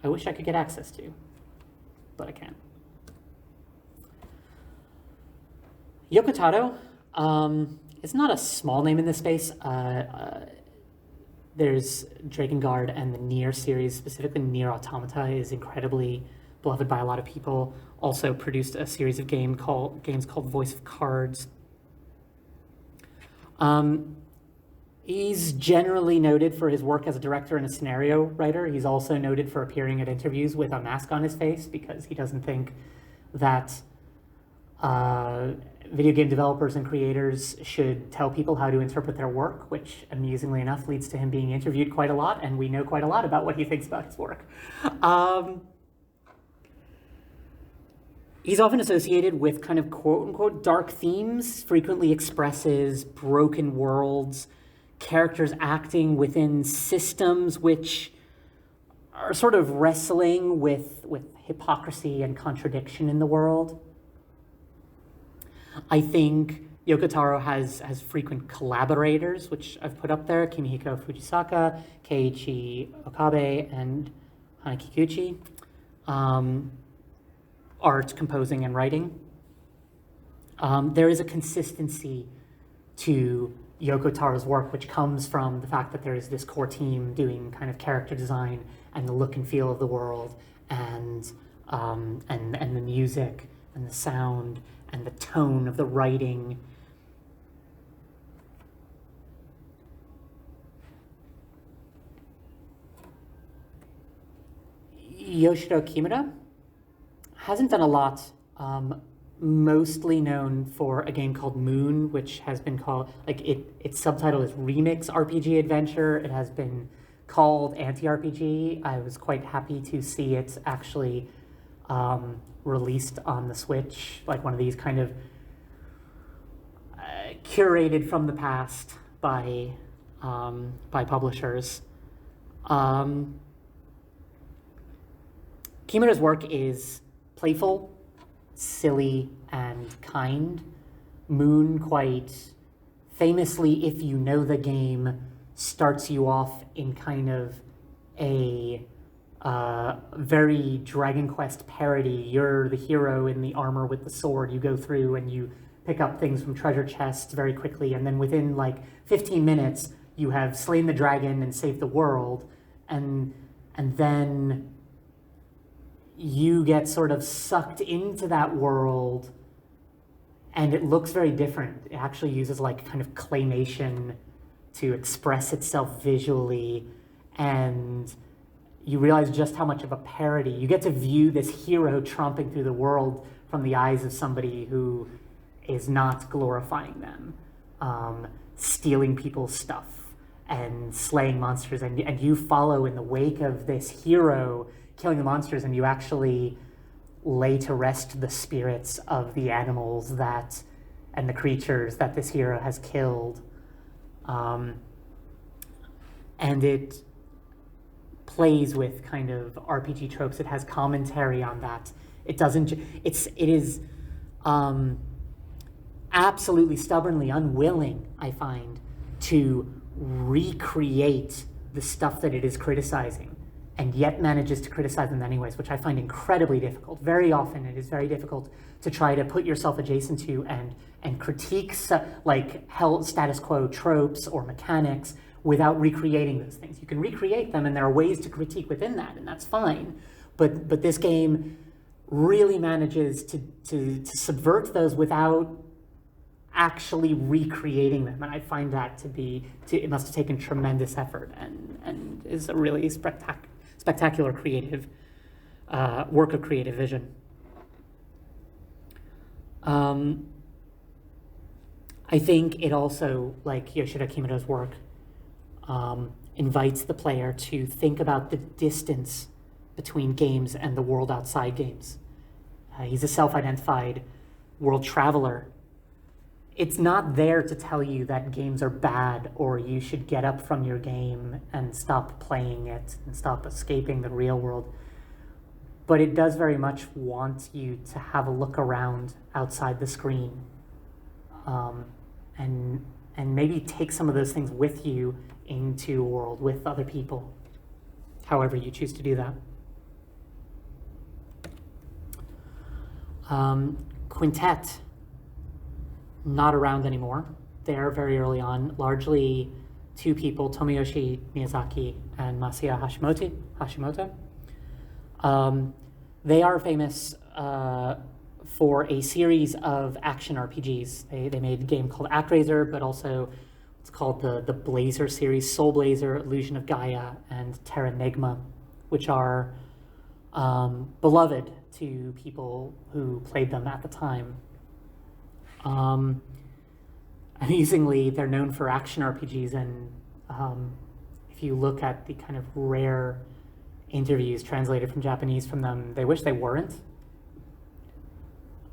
I wish I could get access to, but I can't. Yoko Taro is not a small name in this space. There's Drakengard and the Nier series, specifically Nier Automata, is incredibly beloved by a lot of people. Also produced a series of games called Voice of Cards. He's generally noted for his work as a director and a scenario writer. He's also noted for appearing at interviews with a mask on his face because he doesn't think that video game developers and creators should tell people how to interpret their work, which amusingly enough leads to him being interviewed quite a lot, and we know quite a lot about what he thinks about his work. He's often associated with kind of quote-unquote dark themes, frequently expresses broken worlds, characters acting within systems which are sort of wrestling with hypocrisy and contradiction in the world. I think Yoko Taro has frequent collaborators, which I've put up there: Kimihiko Fujisaka, Keiichi Okabe, and Hanaki Kikuchi. Art, composing, and writing. There is a consistency to Yoko Taro's work, which comes from the fact that there is this core team doing kind of character design and the look and feel of the world, and the music and the sound and the tone of the writing. Yoshiro Kimura hasn't done a lot, mostly known for a game called Moon, which has been called, like, its subtitle is Remix RPG Adventure. It has been called anti-RPG. I was quite happy to see it actually released on the Switch, like one of these kind of curated from the past by publishers. Kimura's work is playful, silly, and kind. Moon, quite famously, if you know the game, starts you off in kind of a very Dragon Quest parody. You're the hero in the armor with the sword. You go through and you pick up things from treasure chests very quickly, and then within like 15 minutes, you have slain the dragon and saved the world, and then you get sort of sucked into that world, and it looks very different. It actually uses like kind of claymation to express itself visually, and you realize just how much of a parody. You get to view this hero tromping through the world from the eyes of somebody who is not glorifying them, stealing people's stuff and slaying monsters, and you follow in the wake of this hero killing the monsters, and you actually lay to rest the spirits of the animals that and the creatures that this hero has killed. And it plays with kind of RPG tropes. It has commentary on that. It doesn't. It is absolutely stubbornly unwilling, I find, to recreate the stuff that it is criticizing, and yet manages to criticize them anyways, which I find incredibly difficult. Very often it is very difficult to try to put yourself adjacent to and critique like status quo tropes or mechanics without recreating those things. You can recreate them, and there are ways to critique within that, and that's fine. But this game really manages to subvert those without actually recreating them, and I find that it must have taken tremendous effort, and is a really spectacular creative work of creative vision. I think it also, like Yoshida Kimura's work, invites the player to think about the distance between games and the world outside games. He's a self-identified world traveler. It's not there to tell you that games are bad or you should get up from your game and stop playing it and stop escaping the real world. But it does very much want you to have a look around outside the screen, and maybe take some of those things with you into a world with other people, however you choose to do that. Quintet, not around anymore. They're very early on, largely two people, Tomoyoshi Miyazaki and Masaya Hashimoto. They are famous for a series of action RPGs. They made a game called ActRaiser, but also it's called the Blazer series, Soul Blazer, Illusion of Gaia, and Terra Nigma, which are beloved to people who played them at the time. Amusingly, they're known for action RPGs, and if you look at the kind of rare interviews translated from Japanese from them, they wish they weren't.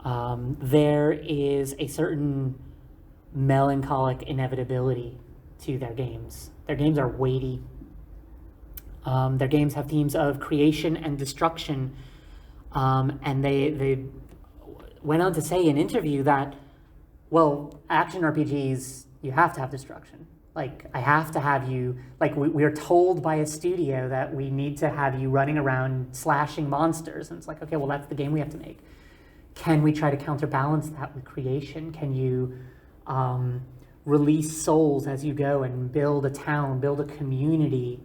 There is a certain melancholic inevitability to their games. Their games are weighty. Their games have themes of creation and destruction, and they went on to say in an interview that, well, action RPGs, you have to have destruction. Like, I have to have you, like, we are told by a studio that we need to have you running around slashing monsters. And it's like, okay, well, that's the game we have to make. Can we try to counterbalance that with creation? Can you release souls as you go and build a town, build a community?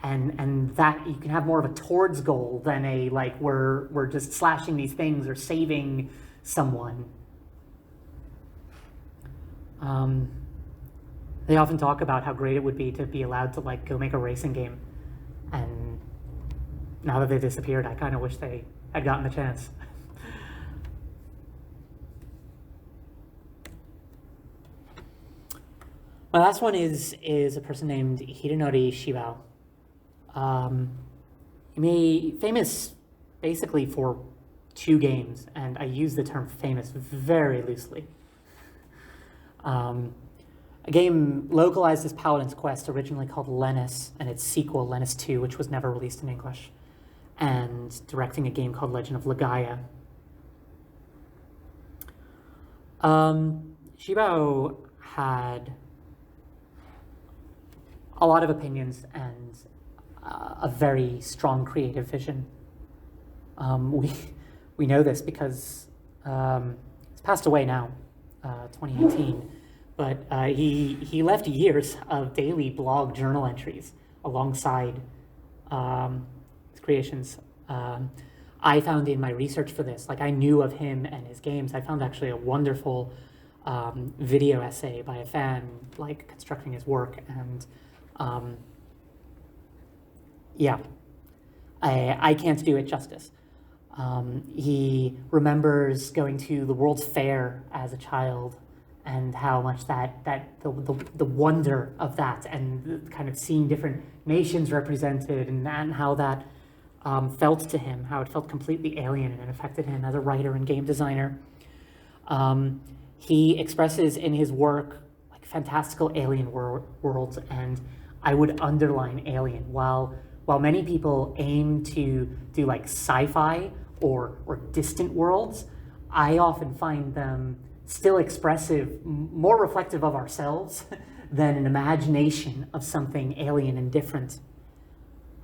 And that you can have more of a towards goal than a, like, we're just slashing these things or saving someone. They often talk about how great it would be to be allowed to, like, go make a racing game. And now that they disappeared, I kind of wish they had gotten the chance. My last one is a person named Hidenori Shibao. Famous basically for 2 games, and I use the term famous very loosely. A game localized as Paladin's Quest, originally called Lennis, and its sequel, Lennis 2, which was never released in English, and directing a game called Legend of Legaia. Shibao had a lot of opinions and a very strong creative vision. We know this because he's passed away now, 2018. But he left years of daily blog journal entries alongside his creations. I found in my research for this, like I knew of him and his games, I found actually a wonderful video essay by a fan, like constructing his work, and yeah, I can't do it justice. He remembers going to the World's Fair as a child, and how much the wonder of that, and kind of seeing different nations represented, and how that felt to him, how it felt completely alien, and it affected him as a writer and game designer. He expresses in his work like fantastical alien worlds, and I would underline alien. While many people aim to do like sci-fi or distant worlds, I often find them still expressive, more reflective of ourselves than an imagination of something alien and different.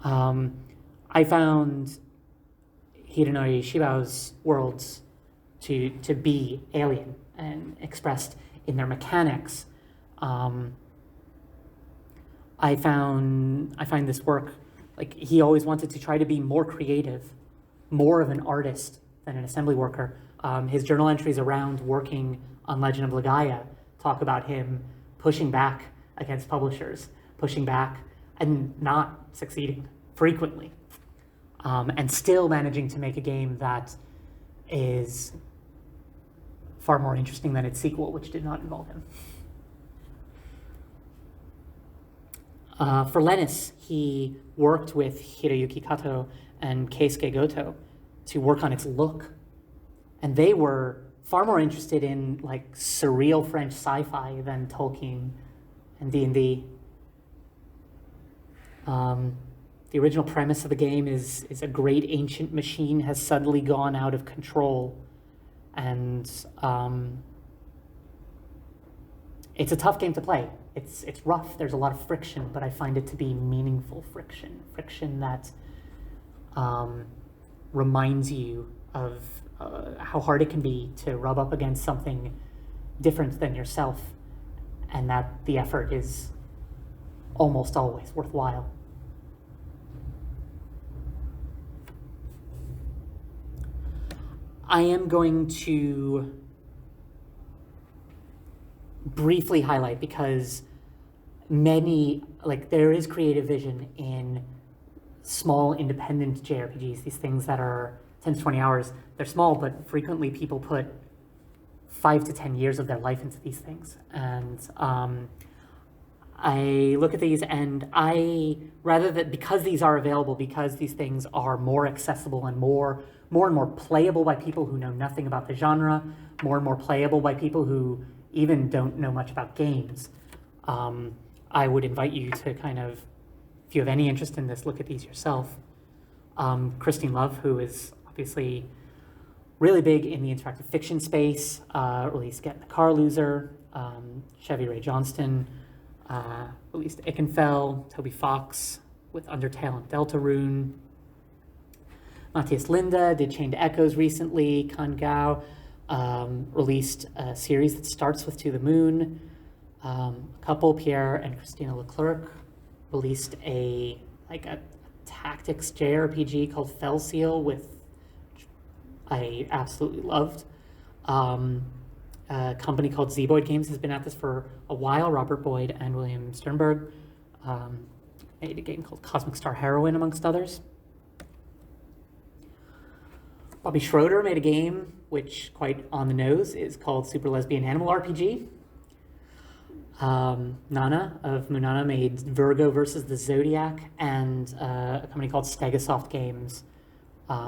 I found Hidenori Shibao's worlds to be alien and expressed in their mechanics. I find this work, like he always wanted to try to be more creative, more of an artist than an assembly worker. His journal entries around working on Legend of Legaia talk about him pushing back against publishers, pushing back and not succeeding frequently, and still managing to make a game that is far more interesting than its sequel, which did not involve him. For Lennis, he worked with Hiroyuki Kato and Keisuke Goto to work on its look. And they were far more interested in like surreal French sci-fi than Tolkien and D&D. The original premise of the game is a great ancient machine has suddenly gone out of control. And it's a tough game to play. It's rough, there's a lot of friction, but I find it to be meaningful friction that reminds you of how hard it can be to rub up against something different than yourself, and that the effort is almost always worthwhile. I am going to briefly highlight, because there is creative vision in small independent JRPGs, these things that are 10 to 20 hours. They're small, but frequently people put 5 to 10 years of their life into these things. And I look at these and because these are available, because these things are more accessible and more and more playable by people who know nothing about the genre, more and more playable by people who even don't know much about games, I would invite you to kind of, if you have any interest in this, look at these yourself. Christine Love, who is obviously really big in the interactive fiction space, released Get in the Car Loser. Chevy Ray Johnston released Ikenfell. Toby Fox with Undertale and Deltarune. Matthias Linda did Chained Echoes recently. Kan Gao released a series that starts with To the Moon. A couple, Pierre and Christina Leclerc, released a tactics JRPG called Fell Seal, which I absolutely loved. A company called Zeboyd Games has been at this for a while. Robert Boyd and William Sternberg made a game called Cosmic Star Heroine, amongst others. Bobby Schroeder made a game which, quite on the nose, is called Super Lesbian Animal RPG. Nana of Munana made Virgo versus the Zodiac, and a company called Stegosoft Games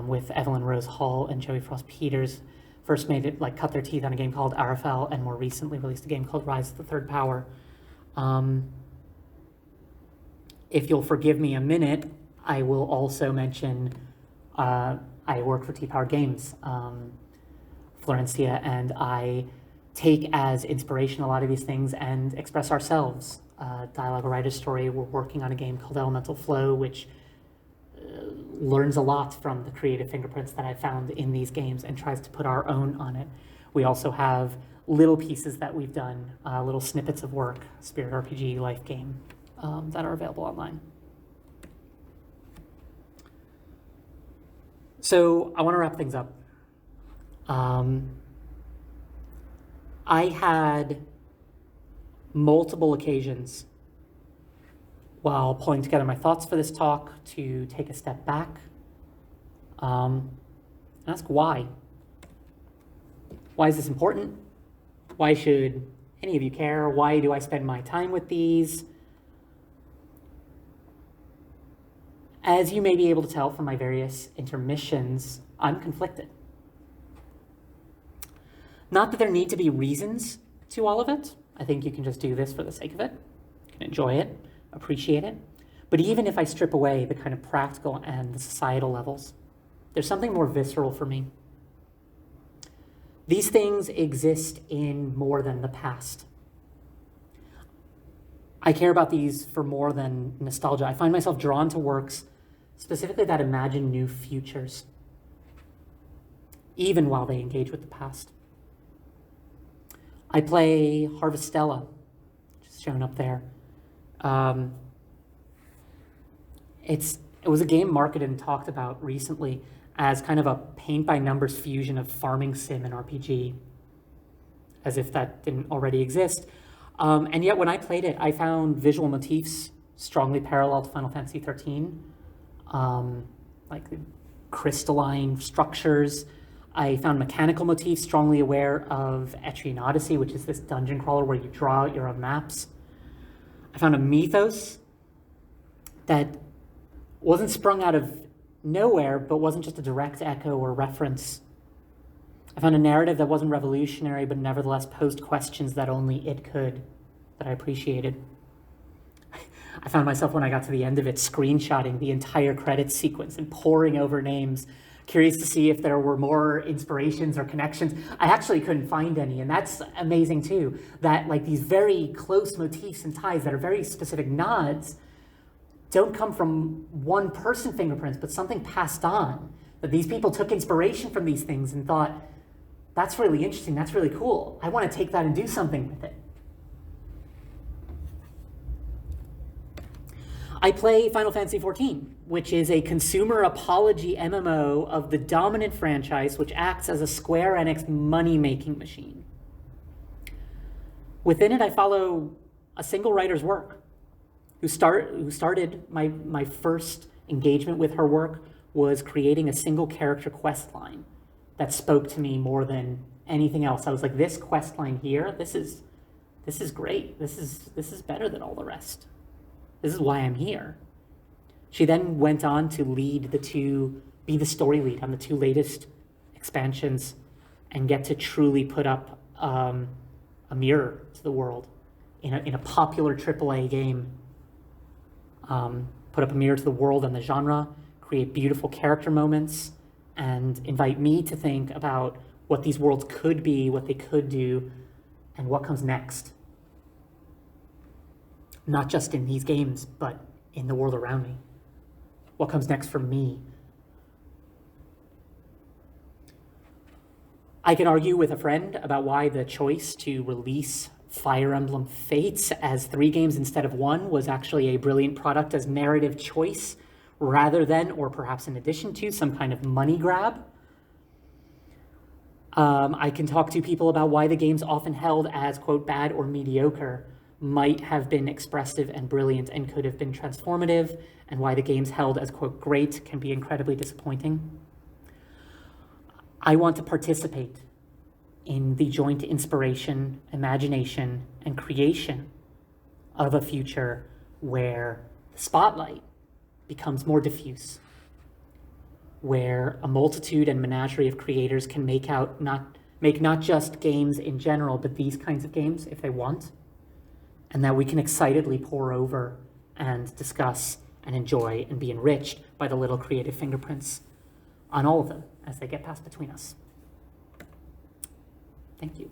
with Evelyn Rose Hall and Joey Frost Peters first made it like cut their teeth on a game called Arafel, and more recently released a game called Rise of the Third Power. If you'll forgive me a minute, I will also mention I work for T-Powered Games, Florencia, and I take as inspiration a lot of these things and express ourselves. Dialogue, a writer's story, we're working on a game called Elemental Flow, which learns a lot from the creative fingerprints that I found in these games and tries to put our own on it. We also have little pieces that we've done, little snippets of work, Spirit RPG, Life Game, that are available online. So I want to wrap things up. I had multiple occasions while pulling together my thoughts for this talk to take a step back and ask why. Why is this important? Why should any of you care? Why do I spend my time with these? As you may be able to tell from my various intermissions, I'm conflicted. Not that there need to be reasons to all of it. I think you can just do this for the sake of it. You can enjoy it, appreciate it. But even if I strip away the kind of practical and the societal levels, there's something more visceral for me. These things exist in more than the past. I care about these for more than nostalgia. I find myself drawn to works specifically that imagine new futures, even while they engage with the past. I play Harvestella, just shown up there. It was a game marketed and talked about recently as kind of a paint-by-numbers fusion of farming sim and RPG, as if that didn't already exist. And yet when I played it, I found visual motifs strongly parallel to Final Fantasy XIII, like the crystalline structures. I found mechanical motifs strongly aware of Etrian Odyssey, which is this dungeon crawler where you draw out your own maps. I found a mythos that wasn't sprung out of nowhere, but wasn't just a direct echo or reference. I found a narrative that wasn't revolutionary, but nevertheless posed questions that only it could, that I appreciated. I found myself, when I got to the end of it, screenshotting the entire credits sequence and poring over names, curious to see if there were more inspirations or connections. I actually couldn't find any, and that's amazing too, that like these very close motifs and ties that are very specific nods don't come from one person fingerprints, but something passed on. That these people took inspiration from these things and thought, that's really interesting, that's really cool. I want to take that and do something with it. I play Final Fantasy XIV, which is a consumer apology MMO of the dominant franchise, which acts as a Square Enix money-making machine. Within it, I follow a single writer's work, who started my first engagement with her work was creating a single character quest line that spoke to me more than anything else. I was like, this quest line here, this is great. This is better than all the rest. This is why I'm here. She then went on to be the story lead on the two latest expansions and get to truly put up a mirror to the world in a popular AAA game. Put up a mirror to the world and the genre, create beautiful character moments, and invite me to think about what these worlds could be, what they could do, and what comes next. Not just in these games, but in the world around me. What comes next for me? I can argue with a friend about why the choice to release Fire Emblem Fates as 3 games instead of 1 was actually a brilliant product as narrative choice rather than, or perhaps in addition to, some kind of money grab. I can talk to people about why the games often held as, quote, bad or mediocre might have been expressive and brilliant and could have been transformative, and why the games held as, quote, great can be incredibly disappointing. I want to participate in the joint inspiration, imagination, and creation of a future where the spotlight becomes more diffuse, where a multitude and menagerie of creators can make not just games in general, but these kinds of games if they want, and that we can excitedly pore over and discuss and enjoy and be enriched by the little creative fingerprints on all of them as they get passed between us. Thank you.